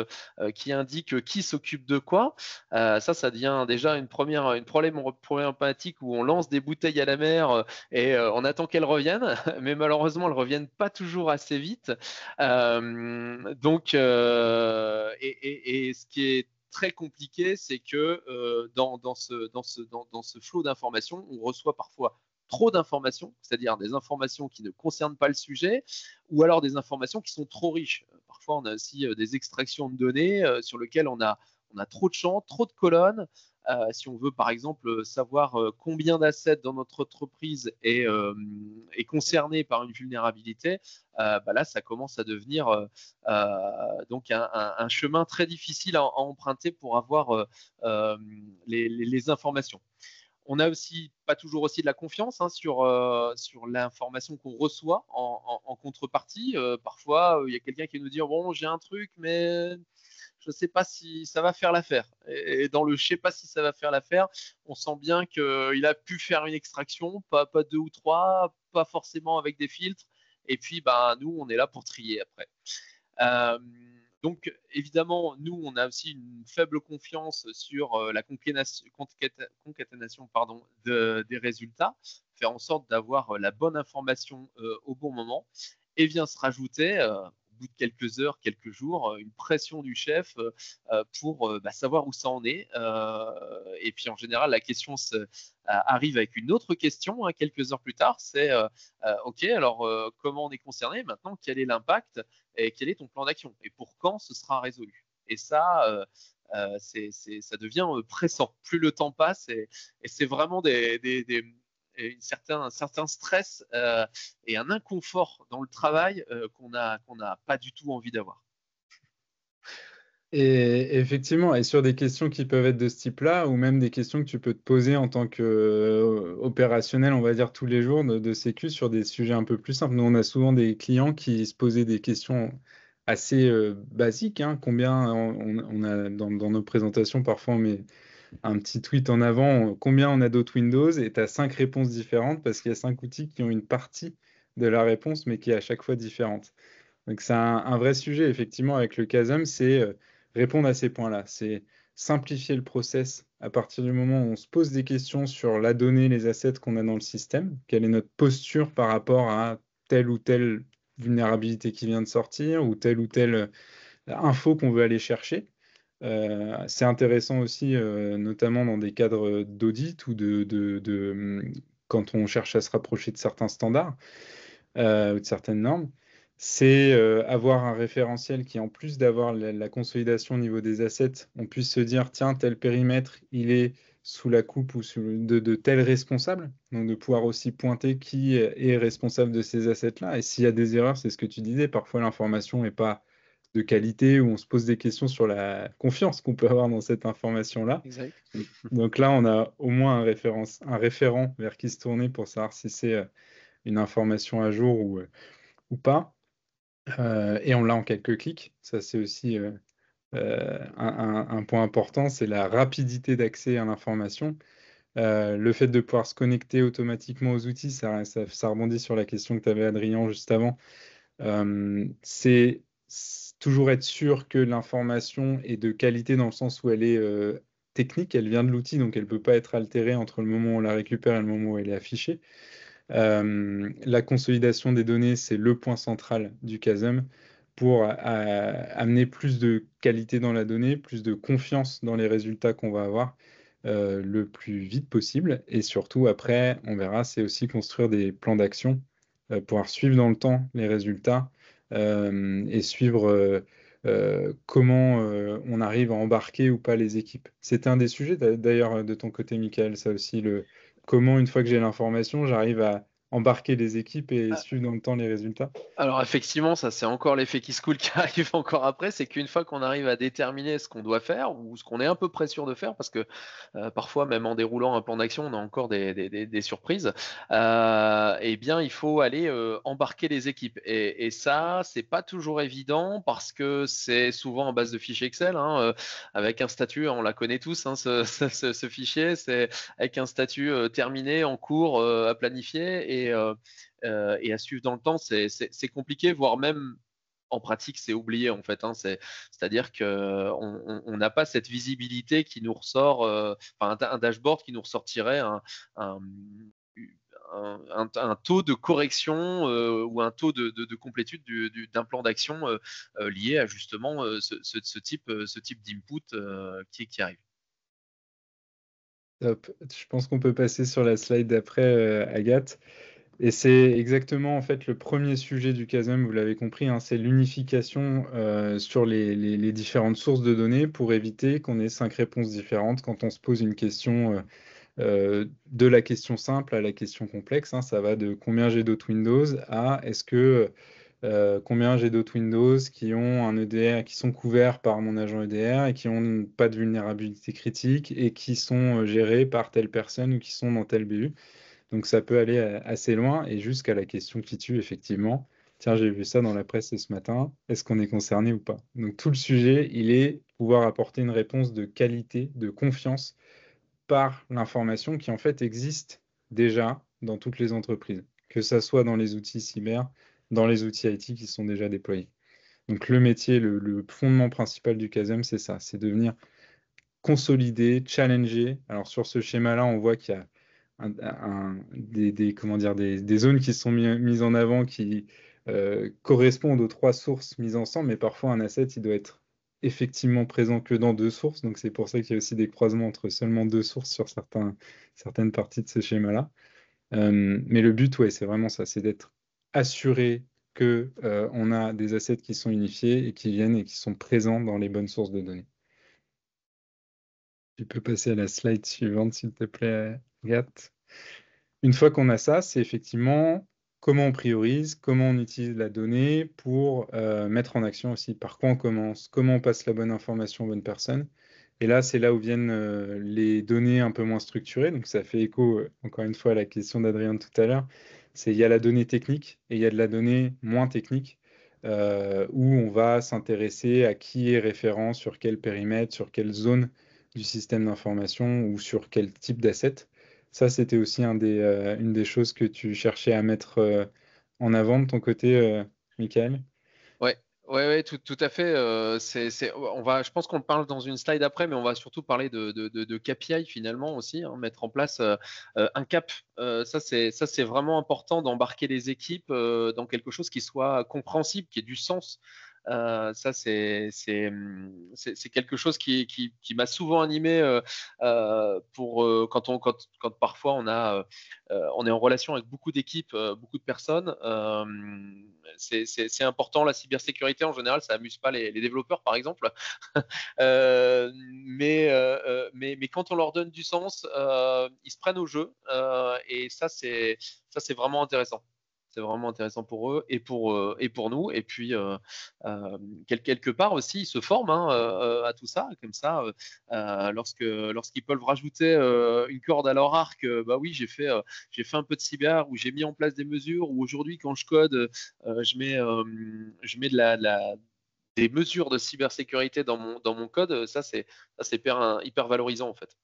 Speaker 3: qui indique qui s'occupe de quoi. Ça devient déjà une problématique où on lance des bouteilles à la mer et on attend qu'elles reviennent, mais malheureusement elles ne reviennent pas toujours assez vite. Et ce qui est très compliqué, c'est que dans ce flot d'informations, on reçoit parfois trop d'informations, c'est-à-dire des informations qui ne concernent pas le sujet, ou alors des informations qui sont trop riches. Parfois, on a aussi des extractions de données sur lesquelles on a trop de champs, trop de colonnes. Si on veut, par exemple, savoir combien d'assets dans notre entreprise est concerné par une vulnérabilité, là, ça commence à devenir donc un chemin très difficile à emprunter pour avoir les informations. On a aussi pas toujours aussi de la confiance sur l'information qu'on reçoit en contrepartie. Parfois, il y a quelqu'un qui nous dit bon, j'ai un truc, mais je ne sais pas si ça va faire l'affaire. Et dans le je ne sais pas si ça va faire l'affaire, on sent bien qu'il a pu faire une extraction, pas deux ou trois, pas forcément avec des filtres. Et puis, nous, on est là pour trier après. Donc, évidemment, nous, on a aussi une faible confiance sur la concaténation des résultats, faire en sorte d'avoir la bonne information au bon moment, et vient se rajouter, au bout de quelques heures, quelques jours, une pression du chef pour savoir où ça en est. Et puis, en général, la question arrive avec une autre question quelques heures plus tard, c'est OK, alors comment on est concerné maintenant, quel est l'impact et quel est ton plan d'action et pour quand ce sera résolu. Et ça, ça devient pressant. Plus le temps passe et c'est vraiment un certain stress et un inconfort dans le travail qu'on n'a pas du tout envie d'avoir.
Speaker 2: Et effectivement, et sur des questions qui peuvent être de ce type-là, ou même des questions que tu peux te poser en tant qu'opérationnel, on va dire tous les jours de sécu sur des sujets un peu plus simples. Nous, on a souvent des clients qui se posaient des questions assez basiques. Combien on a dans nos présentations, parfois on met un petit tweet en avant, combien on a d'autres Windows, et tu as 5 réponses différentes parce qu'il y a 5 outils qui ont une partie de la réponse, mais qui est à chaque fois différente. Donc c'est un vrai sujet, effectivement, avec le Kazam, c'est répondre à ces points-là. C'est simplifier le process à partir du moment où on se pose des questions sur la donnée, les assets qu'on a dans le système, quelle est notre posture par rapport à telle ou telle vulnérabilité qui vient de sortir ou telle info qu'on veut aller chercher. C'est intéressant aussi, notamment dans des cadres d'audit ou quand on cherche à se rapprocher de certains standards ou de certaines normes. C'est avoir un référentiel qui, en plus d'avoir la consolidation au niveau des assets, on puisse se dire, tiens, tel périmètre, il est sous la coupe ou de tel responsable. Donc, de pouvoir aussi pointer qui est responsable de ces assets-là. Et s'il y a des erreurs, c'est ce que tu disais, parfois l'information n'est pas de qualité, où on se pose des questions sur la confiance qu'on peut avoir dans cette information-là.
Speaker 3: Exact.
Speaker 2: Donc là, on a au moins un référent vers qui se tourner pour savoir si c'est une information à jour ou pas. Et on l'a en quelques clics. Ça, c'est aussi un point important, c'est la rapidité d'accès à l'information. Le fait de pouvoir se connecter automatiquement aux outils, ça rebondit sur la question que tu avais, Adrien, juste avant. C'est toujours être sûr que l'information est de qualité dans le sens où elle est technique, elle vient de l'outil, donc elle ne peut pas être altérée entre le moment où on la récupère et le moment où elle est affichée. La consolidation des données, c'est le point central du Kazam pour amener plus de qualité dans la donnée, plus de confiance dans les résultats qu'on va avoir le plus vite possible. Et surtout, après, on verra, c'est aussi construire des plans d'action, pouvoir suivre dans le temps les résultats et suivre comment on arrive à embarquer ou pas les équipes. C'était un des sujets d'ailleurs de ton côté, Michael, ça aussi, comment une fois que j'ai l'information, j'arrive à embarquer les équipes et suivre dans le temps les résultats.
Speaker 3: Alors effectivement, ça c'est encore l'effet qui se coule qui arrive encore après, c'est qu'une fois qu'on arrive à déterminer ce qu'on doit faire ou ce qu'on est un peu près sûr de faire, parce que parfois même en déroulant un plan d'action, on a encore des surprises, eh bien il faut aller embarquer les équipes. Et ça, c'est pas toujours évident parce que c'est souvent en base de fichiers Excel, hein, avec un statut, on la connaît tous, hein, ce fichier, c'est avec un statut terminé, en cours, à planifier et à suivre dans le temps, c'est compliqué, voire même en pratique, c'est oublié en fait. Hein, c'est-à-dire qu'on n'a pas cette visibilité qui nous ressort, un dashboard qui nous ressortirait un, un taux de correction ou un taux de complétude d'un plan d'action lié à justement ce type d'input qui arrive.
Speaker 2: Top. Je pense qu'on peut passer sur la slide d'après, Agathe. Et c'est exactement en fait le premier sujet du CASM, vous l'avez compris, hein, c'est l'unification sur les différentes sources de données pour éviter qu'on ait 5 réponses différentes quand on se pose une question, de la question simple à la question complexe. Hein. Ça va de combien j'ai d'autres Windows à est-ce que combien j'ai d'autres Windows qui ont un EDR, qui sont couverts par mon agent EDR et qui n'ont pas de vulnérabilité critique et qui sont gérés par telle personne ou qui sont dans tel BU. Donc ça peut aller assez loin et jusqu'à la question qui tue, effectivement. Tiens, j'ai vu ça dans la presse ce matin. Est-ce qu'on est concerné ou pas? Donc tout le sujet, il est pouvoir apporter une réponse de qualité, de confiance par l'information qui en fait existe déjà dans toutes les entreprises, que ça soit dans les outils cyber, dans les outils IT qui sont déjà déployés. Donc le métier, le fondement principal du CASM, c'est ça, c'est de venir consolider, challenger. Alors sur ce schéma-là, on voit qu'il y a comment dire, des zones qui sont mises en avant qui correspondent aux 3 sources mises ensemble, mais parfois un asset, il doit être effectivement présent que dans 2 sources. Donc c'est pour ça qu'il y a aussi des croisements entre seulement 2 sources sur certaines parties de ce schéma-là. Mais le but, ouais, c'est vraiment ça, c'est d'être assuré que on a des assets qui sont unifiés et qui viennent et qui sont présents dans les bonnes sources de données. Tu peux passer à la slide suivante, s'il te plaît, Agathe. Une fois qu'on a ça, c'est effectivement comment on priorise, comment on utilise la donnée pour mettre en action aussi par quoi on commence, comment on passe la bonne information aux bonnes personnes. Et là, c'est là où viennent les données un peu moins structurées. Donc ça fait écho, encore une fois, à la question d'Adrien tout à l'heure. Il y a la donnée technique et il y a de la donnée moins technique où on va s'intéresser à qui est référent sur quel périmètre, sur quelle zone du système d'information ou sur quel type d'asset. Ça, c'était aussi une des choses que tu cherchais à mettre en avant de ton côté, Michael.
Speaker 3: Ouais, ouais, tout à fait. Je pense qu'on parle dans une slide après, mais on va surtout parler de KPI finalement aussi, hein, mettre en place un cap. Ça, c'est vraiment important d'embarquer les équipes dans quelque chose qui soit compréhensible, qui ait du sens. Ça, c'est quelque chose qui m'a souvent animé quand parfois on est en relation avec beaucoup d'équipes, beaucoup de personnes. C'est important. La cybersécurité, en général, ça amuse pas les développeurs, par exemple. Mais quand on leur donne du sens, ils se prennent au jeu. Et ça, c'est vraiment intéressant. C'est vraiment intéressant pour eux et pour nous. Et puis, quelque part aussi, ils se forment hein, à tout ça. Comme ça, lorsqu'ils peuvent rajouter une corde à leur arc, bah oui, j'ai fait un peu de cyber, ou j'ai mis en place des mesures, ou aujourd'hui, quand je code, je mets des mesures de cybersécurité dans mon code. Ça, c'est hyper valorisant, en fait.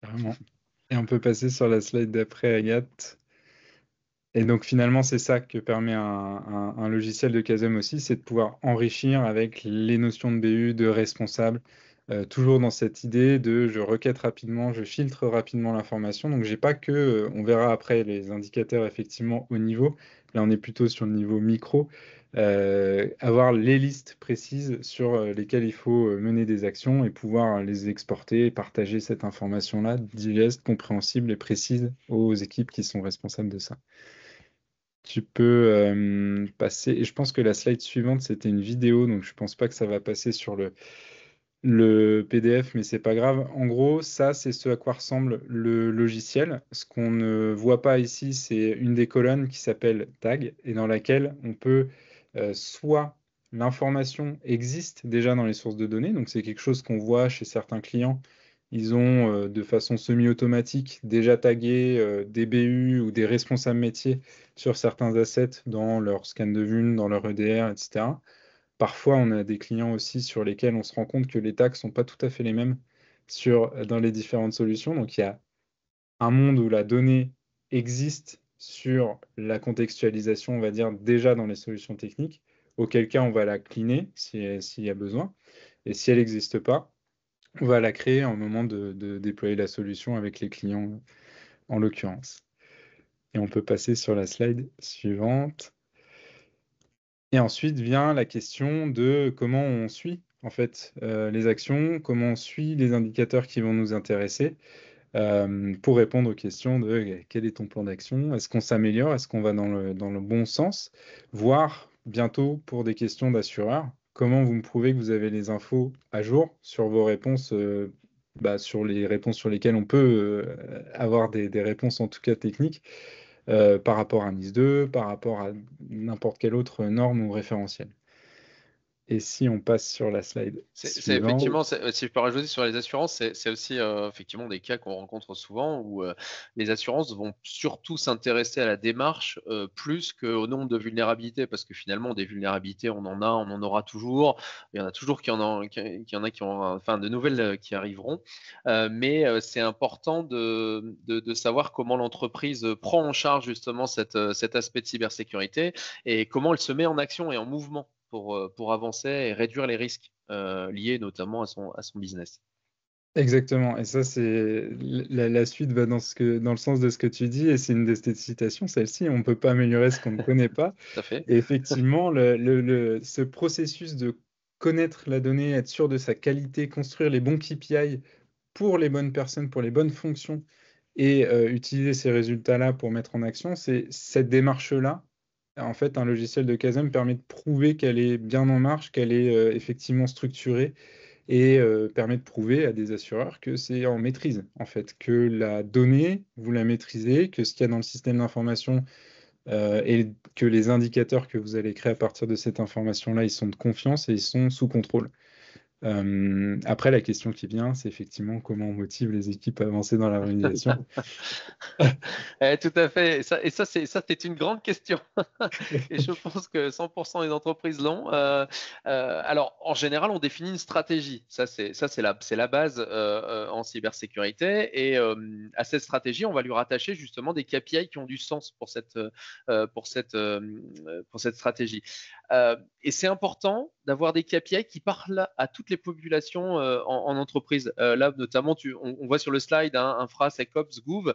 Speaker 2: Vraiment. Et on peut passer sur la slide d'après, Agathe. Et donc finalement, c'est ça que permet un logiciel de CASM aussi, c'est de pouvoir enrichir avec les notions de BU, de responsable, toujours dans cette idée de je requête rapidement, je filtre rapidement l'information. Donc j'ai pas que, on verra après les indicateurs effectivement au niveau, là on est plutôt sur le niveau micro, avoir les listes précises sur lesquelles il faut mener des actions et pouvoir les exporter et partager cette information-là digeste, compréhensible et précise aux équipes qui sont responsables de ça. Tu peux passer, et je pense que la slide suivante, c'était une vidéo, donc je pense pas que ça va passer sur le PDF, mais c'est pas grave. En gros, ça, c'est ce à quoi ressemble le logiciel. Ce qu'on ne voit pas ici, c'est une des colonnes qui s'appelle tag et dans laquelle on peut soit l'information existe déjà dans les sources de données, donc c'est quelque chose qu'on voit chez certains clients. Ils ont de façon semi-automatique déjà tagué des BU ou des responsables métiers sur certains assets dans leur scan de vue, dans leur EDR, etc. Parfois, on a des clients aussi sur lesquels on se rend compte que les tags sont pas tout à fait les mêmes dans les différentes solutions. Donc, il y a un monde où la donnée existe sur la contextualisation, on va dire, déjà dans les solutions techniques, auquel cas on va la cleaner s'il y a besoin. Et si elle n'existe pas, on va la créer au moment de déployer la solution avec les clients en l'occurrence. Et on peut passer sur la slide suivante. Et ensuite vient la question de comment on suit en fait les actions, comment on suit les indicateurs qui vont nous intéresser pour répondre aux questions de quel est ton plan d'action, est-ce qu'on s'améliore, est-ce qu'on va dans le bon sens, voire bientôt pour des questions d'assureurs, comment vous me prouvez que vous avez les infos à jour sur vos réponses, sur les réponses sur lesquelles on peut avoir des réponses en tout cas techniques par rapport à NIS2, par rapport à n'importe quelle autre norme ou référentiel. Et si on passe sur la slide
Speaker 3: C'est
Speaker 2: suivante,
Speaker 3: effectivement, si je peux rajouter sur les assurances, c'est aussi effectivement des cas qu'on rencontre souvent où les assurances vont surtout s'intéresser à la démarche plus qu'au nombre de vulnérabilités, parce que finalement des vulnérabilités on en aura toujours, il y en a toujours qui en ont, enfin de nouvelles qui arriveront, mais c'est important de savoir comment l'entreprise prend en charge justement cet aspect de cybersécurité et comment elle se met en action et en mouvement pour avancer et réduire les risques liés notamment à son business.
Speaker 2: exactement. Et ça, c'est la suite va dans le sens de ce que tu dis, et c'est une de tes citations, celle-ci. On ne peut pas améliorer ce qu'on ne connaît pas.
Speaker 3: Tout à fait.
Speaker 2: Et effectivement, ce processus de connaître la donnée, être sûr de sa qualité, construire les bons KPI pour les bonnes personnes, pour les bonnes fonctions, et utiliser ces résultats-là pour mettre en action, c'est cette démarche-là. En fait, un logiciel de Kazem permet de prouver qu'elle est bien en marche, qu'elle est effectivement structurée et permet de prouver à des assureurs que c'est en maîtrise, en fait, que la donnée, vous la maîtrisez, que ce qu'il y a dans le système d'information et que les indicateurs que vous allez créer à partir de cette information-là, ils sont de confiance et ils sont sous contrôle. Après, la question qui vient, c'est effectivement comment on motive les équipes à avancer dans l'organisation.
Speaker 3: Tout à fait. Ça c'est une grande question. Et je pense que 100% des entreprises l'ont. Alors, en général, on définit une stratégie. C'est la base en cybersécurité. Et à cette stratégie, on va lui rattacher justement des KPI qui ont du sens pour cette stratégie. Et c'est important d'avoir des KPI qui parlent à toutes les populations en entreprise. Là, notamment, on voit sur le slide un FRA, SecOps, Gouv.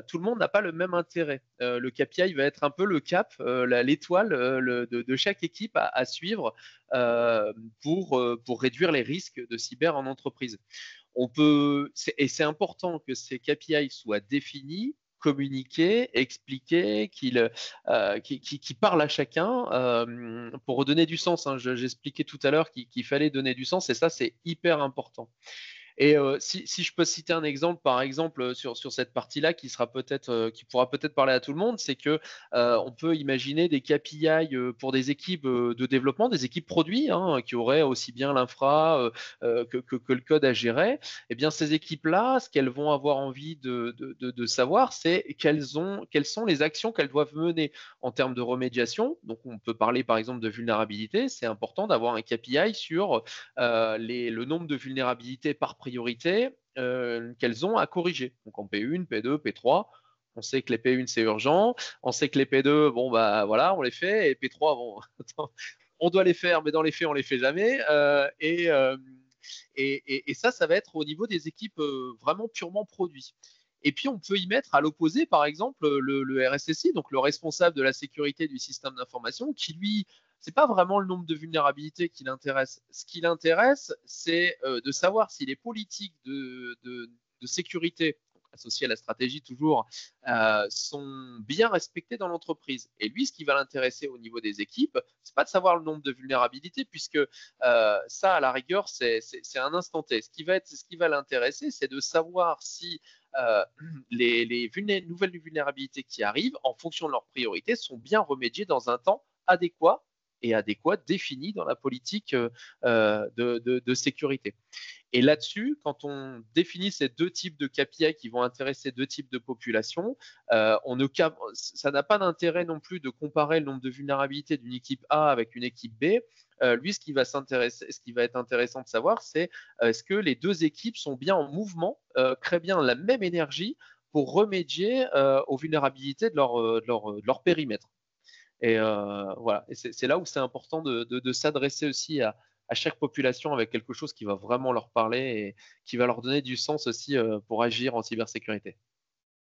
Speaker 3: Tout le monde n'a pas le même intérêt. Le KPI va être un peu le cap, l'étoile de chaque équipe à suivre pour réduire les risques de cyber en entreprise. Et c'est important que ces KPI soient définis, communiqués, expliqués, qui parlent à chacun pour redonner du sens. Hein. J'expliquais tout à l'heure qu'il fallait donner du sens et ça, c'est hyper important. Et si je peux citer un exemple, par exemple, sur cette partie-là, qui pourra peut-être parler à tout le monde, c'est que on peut imaginer des KPI pour des équipes de développement, des équipes produits, hein, qui auraient aussi bien l'infra que le code à gérer. Eh bien, ces équipes-là, ce qu'elles vont avoir envie de savoir, c'est quelles sont les actions qu'elles doivent mener en termes de remédiation. Donc, on peut parler par exemple de vulnérabilité. C'est important d'avoir un KPI sur le nombre de vulnérabilités par priorité qu'elles ont à corriger. Donc en P1, P2, P3, on sait que les P1 c'est urgent, on sait que les P2, bon bah voilà, on les fait, et P3, bon, on doit les faire, mais dans les faits on les fait jamais. Et ça va être au niveau des équipes vraiment purement produits. Et puis, on peut y mettre à l'opposé, par exemple, le RSSI, donc le responsable de la sécurité du système d'information, qui lui, c'est pas vraiment le nombre de vulnérabilités qui l'intéresse. Ce qui l'intéresse, c'est de savoir si les politiques de sécurité, associés à la stratégie toujours, sont bien respectés dans l'entreprise. Et lui, ce qui va l'intéresser au niveau des équipes, c'est pas de savoir le nombre de vulnérabilités, puisque ça, à la rigueur, c'est un instant T. Ce qui va l'intéresser, c'est de savoir si les nouvelles vulnérabilités qui arrivent, en fonction de leurs priorités, sont bien remédiées dans un temps adéquat défini dans la politique de sécurité. Et là-dessus, quand on définit ces deux types de KPI qui vont intéresser deux types de populations, ça n'a pas d'intérêt non plus de comparer le nombre de vulnérabilités d'une équipe A avec une équipe B. Lui, ce qui va être intéressant de savoir, c'est est-ce que les deux équipes sont bien en mouvement, créent bien la même énergie pour remédier aux vulnérabilités de leur périmètre. Et voilà, et c'est là où c'est important de s'adresser aussi à chaque population avec quelque chose qui va vraiment leur parler et qui va leur donner du sens aussi pour agir en cybersécurité.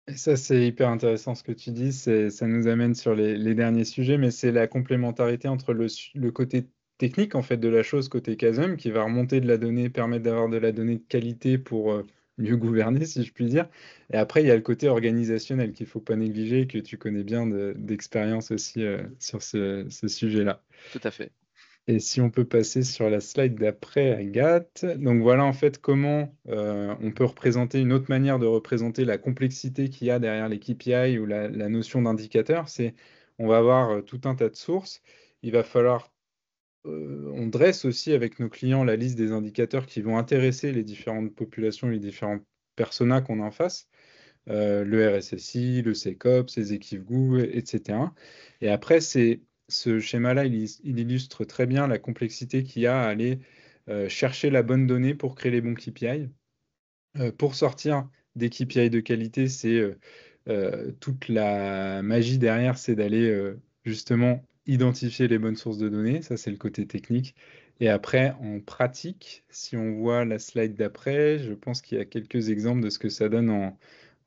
Speaker 2: Et ça, c'est hyper intéressant ce que tu dis. Ça nous amène sur les derniers sujets, mais c'est la complémentarité entre le côté technique en fait de la chose côté CASM qui va remonter de la donnée, permettre d'avoir de la donnée de qualité pour mieux gouverner, si je puis dire. Et après, il y a le côté organisationnel qu'il faut pas négliger, que tu connais bien d'expérience aussi sur ce sujet-là.
Speaker 3: Tout à fait.
Speaker 2: Et si on peut passer sur la slide d'après, Agathe. Donc voilà en fait comment on peut représenter une autre manière de représenter la complexité qu'il y a derrière les KPI ou la notion d'indicateur. C'est on va avoir tout un tas de sources. Il va falloir, on dresse aussi avec nos clients la liste des indicateurs qui vont intéresser les différentes populations, les différents personas qu'on a en face. Le RSSI, le SecOps, les équipes GOU, etc. Et après, ce schéma-là, il illustre très bien la complexité qu'il y a à aller chercher la bonne donnée pour créer les bons KPI. Pour sortir des KPI de qualité, c'est toute la magie derrière, c'est d'aller justement identifier les bonnes sources de données. Ça, c'est le côté technique. Et après, en pratique, si on voit la slide d'après, je pense qu'il y a quelques exemples de ce que ça donne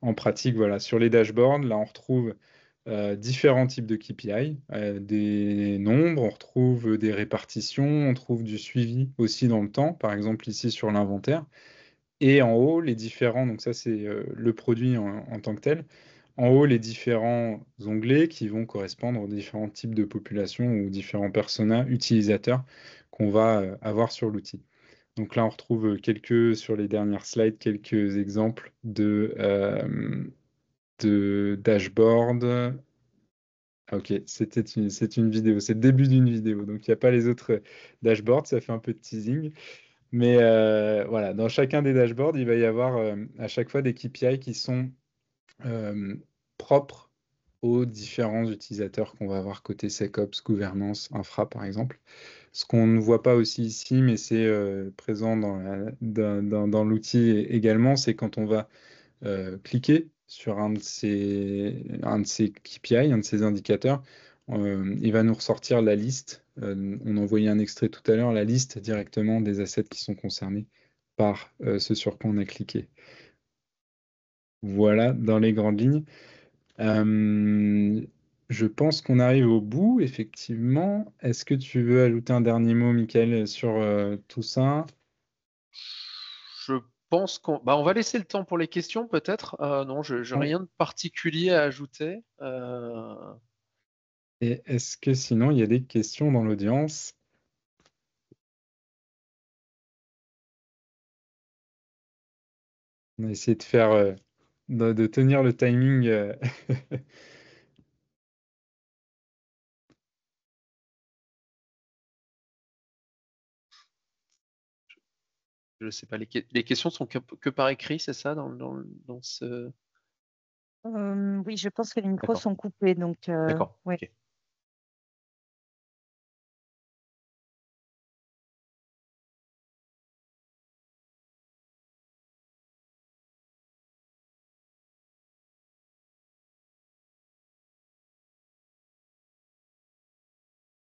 Speaker 2: en pratique. Voilà, sur les dashboards, là, on retrouve différents types de KPI, des nombres, on retrouve des répartitions, on trouve du suivi aussi dans le temps, par exemple ici sur l'inventaire. Et en haut, les différents, donc ça c'est le produit en tant que tel. En haut, les différents onglets qui vont correspondre aux différents types de populations ou différents personas utilisateurs qu'on va avoir sur l'outil. Donc là, on retrouve sur les dernières slides, quelques exemples de dashboard. Ah, ok, c'est une vidéo, c'est le début d'une vidéo, donc il n'y a pas les autres dashboards, ça fait un peu de teasing. Mais voilà, dans chacun des dashboards, il va y avoir à chaque fois des KPI qui sont euh, propres aux différents utilisateurs qu'on va avoir côté SecOps, gouvernance, infra par exemple. Ce qu'on ne voit pas aussi ici, mais c'est présent dans l'outil également, c'est quand on va cliquer sur un de ces KPI, un de ces indicateurs, il va nous ressortir la liste. On envoyait un extrait tout à l'heure, la liste directement des assets qui sont concernés par ce sur quoi on a cliqué. Voilà, dans les grandes lignes. Je pense qu'on arrive au bout, effectivement. Est-ce que tu veux ajouter un dernier mot, Michael, sur tout ça?
Speaker 3: Je pense on va laisser le temps pour les questions peut-être. Non, je n'ai
Speaker 2: Ouais.
Speaker 3: rien de particulier à ajouter.
Speaker 2: Et est-ce que sinon, il y a des questions dans l'audience? On a essayé de faire, de tenir le timing.
Speaker 3: Je ne sais pas, les questions sont que par écrit, c'est ça dans ce...
Speaker 4: Oui, je pense que les micros
Speaker 3: D'accord,
Speaker 4: sont coupés, donc
Speaker 3: d'accord,
Speaker 4: ouais.
Speaker 3: ok.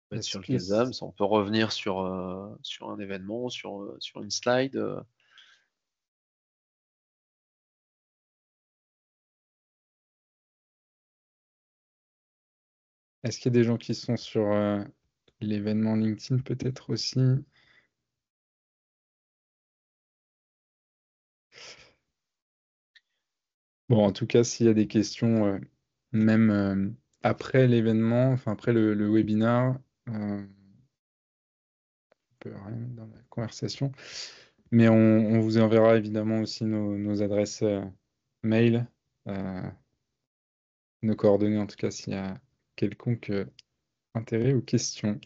Speaker 3: Peut être
Speaker 2: Est-ce
Speaker 3: sur le
Speaker 2: que,
Speaker 3: Kazam, on peut revenir sur un événement, sur une slide.
Speaker 2: est-ce qu'il y a des gens qui sont sur l'événement LinkedIn peut-être aussi? Bon, en tout cas, s'il y a des questions, même après l'événement, enfin après le webinar, on peut rien mettre dans la conversation, mais on vous enverra évidemment aussi nos adresses mail, euh, nos coordonnées, en tout cas, s'il y a quelconque intérêt ou question.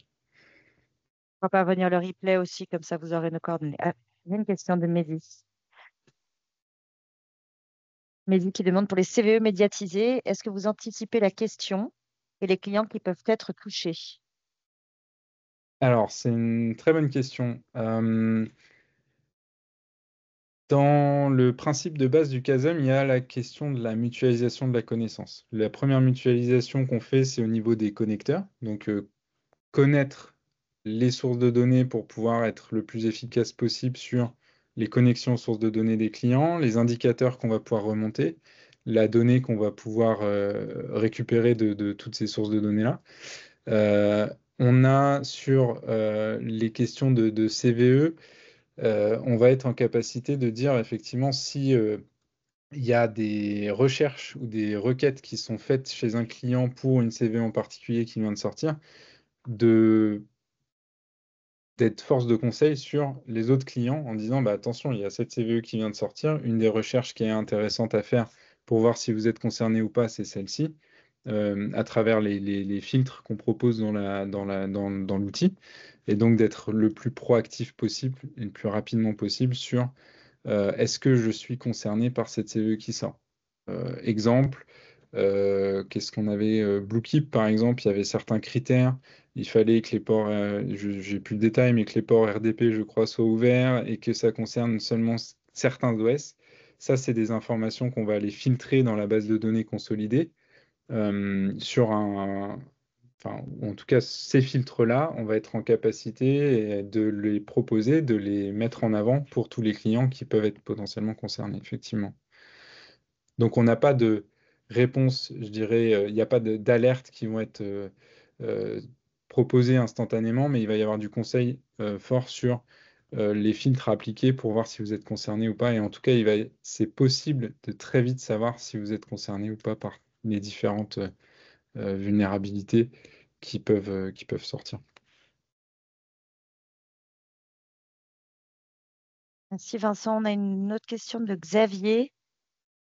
Speaker 4: On va pas venir le replay aussi, comme ça vous aurez nos coordonnées. Ah, j'ai une question de Mehdi. Mehdi qui demande pour les CVE médiatisés, est-ce que vous anticipez la question et les clients qui peuvent être touchés?
Speaker 2: Alors, c'est une très bonne question. Dans le principe de base du CASM, il y a la question de la mutualisation de la connaissance. La première mutualisation qu'on fait, c'est au niveau des connecteurs. Donc, connaître les sources de données pour pouvoir être le plus efficace possible sur les connexions aux sources de données des clients, les indicateurs qu'on va pouvoir remonter, la donnée qu'on va pouvoir récupérer de toutes ces sources de données-là. Euh, on a sur les questions de CVE, on va être en capacité de dire effectivement si il y a des recherches ou des requêtes qui sont faites chez un client pour une CVE en particulier qui vient de sortir, d'être force de conseil sur les autres clients en disant bah, attention, il y a cette CVE qui vient de sortir, une des recherches qui est intéressante à faire pour voir si vous êtes concerné ou pas, c'est celle-ci, à travers les filtres qu'on propose dans l'outil, et donc d'être le plus proactif possible et le plus rapidement possible sur est-ce que je suis concerné par cette CVE qui sort. Exemple, qu'est-ce qu'on avait Bluekeep, par exemple, il y avait certains critères. Il fallait que les ports, j'ai plus le détail, mais que les ports RDP, je crois, soient ouverts et que ça concerne seulement certains OS. Ça, c'est des informations qu'on va aller filtrer dans la base de données consolidée sur enfin, en tout cas, ces filtres-là, on va être en capacité de les proposer, de les mettre en avant pour tous les clients qui peuvent être potentiellement concernés, effectivement. Donc, on n'a pas de réponse, je dirais, il n'y a pas d'alerte qui vont être euh, proposées instantanément, mais il va y avoir du conseil fort sur les filtres à appliquer pour voir si vous êtes concerné ou pas. Et en tout cas, c'est possible de très vite savoir si vous êtes concerné ou pas par les différentes vulnérabilités qui peuvent sortir.
Speaker 4: Merci Vincent. On a une autre question de Xavier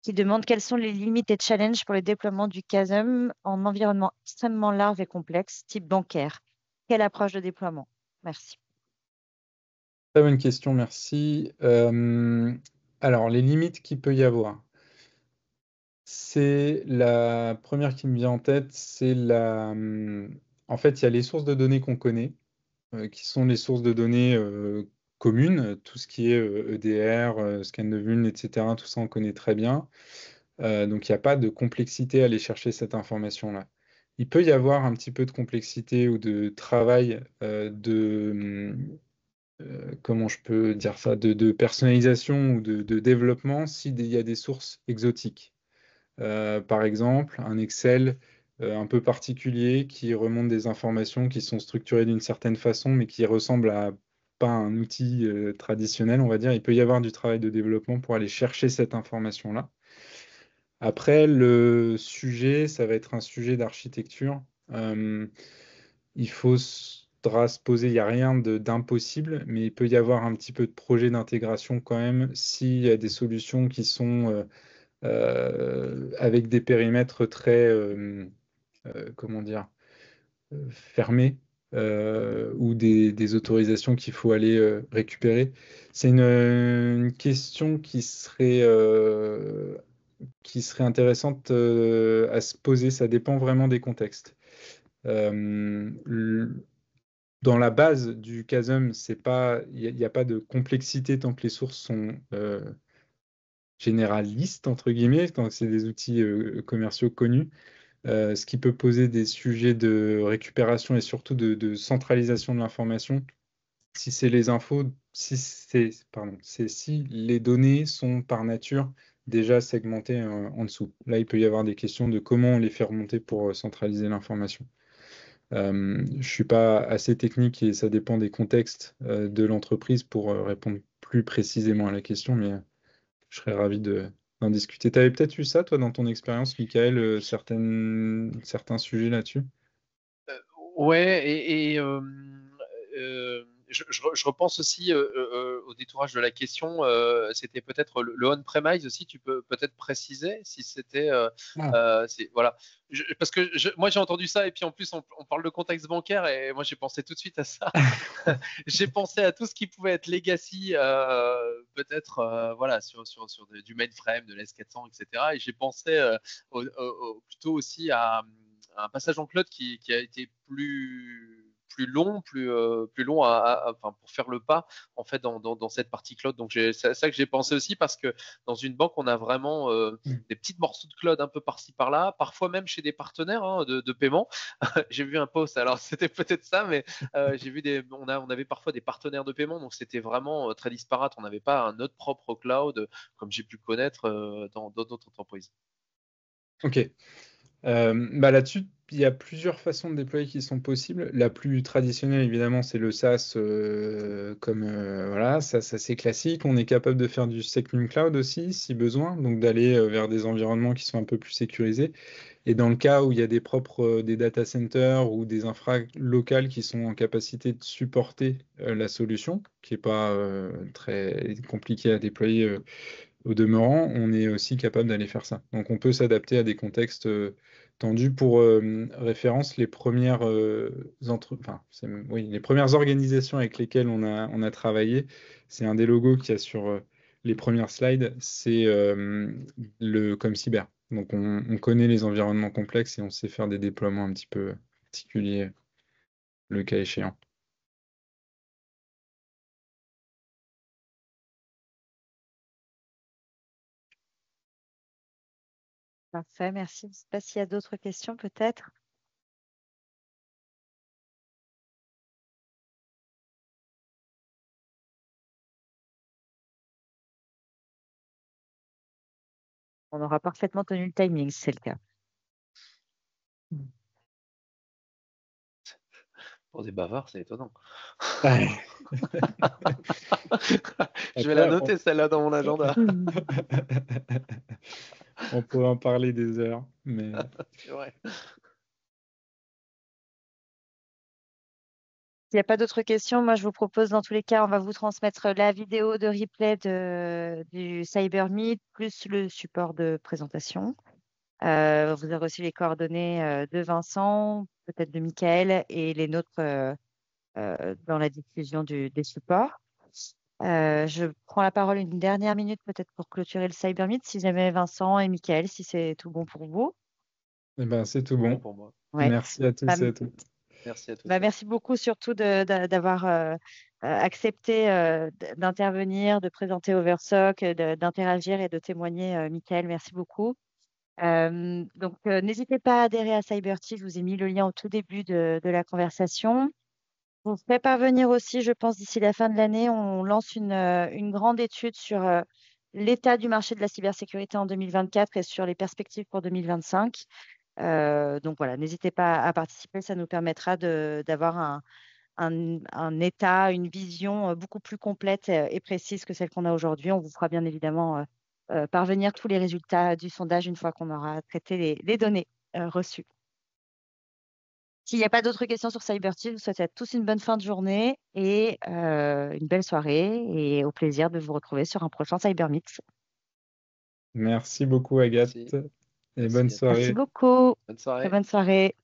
Speaker 4: qui demande quelles sont les limites et challenges pour le déploiement du CASM en environnement extrêmement large et complexe, type bancaire. Quelle approche de déploiement? Merci.
Speaker 2: Très bonne question, merci. Alors, les limites qu'il peut y avoir. C'est la première qui me vient en tête, en fait, il y a les sources de données qu'on connaît, qui sont les sources de données communes, tout ce qui est EDR, scan de vuln, etc. Tout ça, on connaît très bien. Donc, il n'y a pas de complexité à aller chercher cette information-là. Il peut y avoir un petit peu de complexité ou de travail comment je peux dire ça, de personnalisation ou de développement s'il y a des sources exotiques. Par exemple, un Excel un peu particulier qui remonte des informations qui sont structurées d'une certaine façon, mais qui ressemblent à pas un outil traditionnel, on va dire. Il peut y avoir du travail de développement pour aller chercher cette information-là. Après, le sujet, ça va être un sujet d'architecture. Euh, il faudra se poser, il n'y a rien d'impossible, mais il peut y avoir un petit peu de projet d'intégration quand même s'il y a des solutions qui sont avec des périmètres très, comment dire, fermés ou des autorisations qu'il faut aller récupérer. C'est une question qui serait intéressante à se poser. Ça dépend vraiment des contextes. Euh, Dans la base du CASM, il n'y a pas de complexité tant que les sources sont généralistes, entre guillemets, tant que c'est des outils commerciaux connus. Ce qui peut poser des sujets de récupération et surtout de centralisation de l'information. Si c'est les infos, pardon, c'est si les données sont par nature déjà segmentées en dessous. Là, il peut y avoir des questions de comment on les fait remonter pour centraliser l'information. Je ne suis pas assez technique et ça dépend des contextes de l'entreprise pour répondre plus précisément à la question, mais je serais ravi d'en discuter. Tu avais peut-être eu ça, toi, dans ton expérience, Michael, certains sujets là-dessus?
Speaker 3: Ouais, je repense aussi au détourage de la question. C'était peut-être le on-premise aussi. Tu peux peut-être préciser si c'était.
Speaker 2: Ah.
Speaker 3: Voilà. Parce que moi, j'ai entendu ça et puis en plus, on parle de contexte bancaire et moi, j'ai pensé tout de suite à ça. J'ai pensé à tout ce qui pouvait être legacy, peut-être voilà, sur du mainframe, de l'S400, etc. Et j'ai pensé plutôt aussi à un passage en cloud qui a été plus long, plus long enfin, pour faire le pas en fait dans cette partie cloud. Donc c'est ça que j'ai pensé aussi parce que dans une banque, on a vraiment des petites morceaux de cloud un peu par-ci par-là, parfois même chez des partenaires de paiement. J'ai vu un post, alors c'était peut-être ça, mais j'ai vu on avait parfois des partenaires de paiement, donc c'était vraiment très disparate. On n'avait pas un autre propre cloud comme j'ai pu le connaître dans d'autres entreprises.
Speaker 2: Ok. Bah là-dessus, il y a plusieurs façons de déployer qui sont possibles. La plus traditionnelle, évidemment, c'est le SaaS, voilà, ça c'est classique. On est capable de faire du Secnum Cloud aussi, si besoin, donc d'aller vers des environnements qui sont un peu plus sécurisés. Et dans le cas où il y a des data centers ou des infra locales qui sont en capacité de supporter la solution, qui n'est pas très compliquée à déployer au demeurant, on est aussi capable d'aller faire ça. Donc on peut s'adapter à des contextes tendus. Pour référence, les premières organisations avec lesquelles on a travaillé, c'est un des logos qu'il y a sur les premières slides, c'est le ComCyber. Donc on connaît les environnements complexes et on sait faire des déploiements un petit peu particuliers, le cas échéant.
Speaker 4: Parfait, merci. Je ne sais pas s'il y a d'autres questions peut-être. On aura parfaitement tenu le timing, si c'est le cas.
Speaker 3: Pour des bavards, c'est étonnant.
Speaker 2: Ouais.
Speaker 3: Je vais la
Speaker 2: Après,
Speaker 3: noter celle-là dans mon agenda.
Speaker 2: on pourrait en parler des heures, mais
Speaker 3: C'est vrai.
Speaker 4: S'il n'y a pas d'autres questions, moi je vous propose dans tous les cas, on va vous transmettre la vidéo de replay du Cyber Meet plus le support de présentation. Vous aurez aussi les coordonnées de Vincent, peut-être de Michael et les nôtres dans la diffusion des supports. Je prends la parole une dernière minute peut-être pour clôturer le Cyber Meet, si jamais Vincent et Michael, si c'est tout bon pour vous.
Speaker 2: eh ben, c'est tout
Speaker 3: Bon
Speaker 2: bon.
Speaker 3: pour moi.
Speaker 4: Ouais.
Speaker 2: Merci à
Speaker 4: Bah,
Speaker 2: tous et à toutes.
Speaker 3: Merci à tous.
Speaker 4: Bah, merci beaucoup surtout d'avoir accepté d'intervenir, de présenter Oversock, d'interagir et de témoigner, Michael. Merci beaucoup. Donc, n'hésitez pas à adhérer à CyberTech. Je vous ai mis le lien au tout début de la conversation. Je vous ferai parvenir aussi, je pense, d'ici la fin de l'année, on lance une grande étude sur l'état du marché de la cybersécurité en 2024 et sur les perspectives pour 2025. Donc voilà, n'hésitez pas à participer, ça nous permettra d'avoir un état, une vision beaucoup plus complète et précise que celle qu'on a aujourd'hui. On vous fera bien évidemment parvenir tous les résultats du sondage une fois qu'on aura traité les données reçues. S'il n'y a pas d'autres questions sur CyberTech, je vous souhaite à tous une bonne fin de journée et une belle soirée et au plaisir de vous retrouver sur un prochain CyberMix.
Speaker 2: Merci beaucoup, Agathe,
Speaker 3: Merci.
Speaker 2: et
Speaker 3: Merci
Speaker 2: bonne
Speaker 3: à tous.
Speaker 4: Merci
Speaker 2: soirée.
Speaker 4: beaucoup.
Speaker 3: Bonne
Speaker 4: Très
Speaker 3: soirée.
Speaker 4: bonne soirée.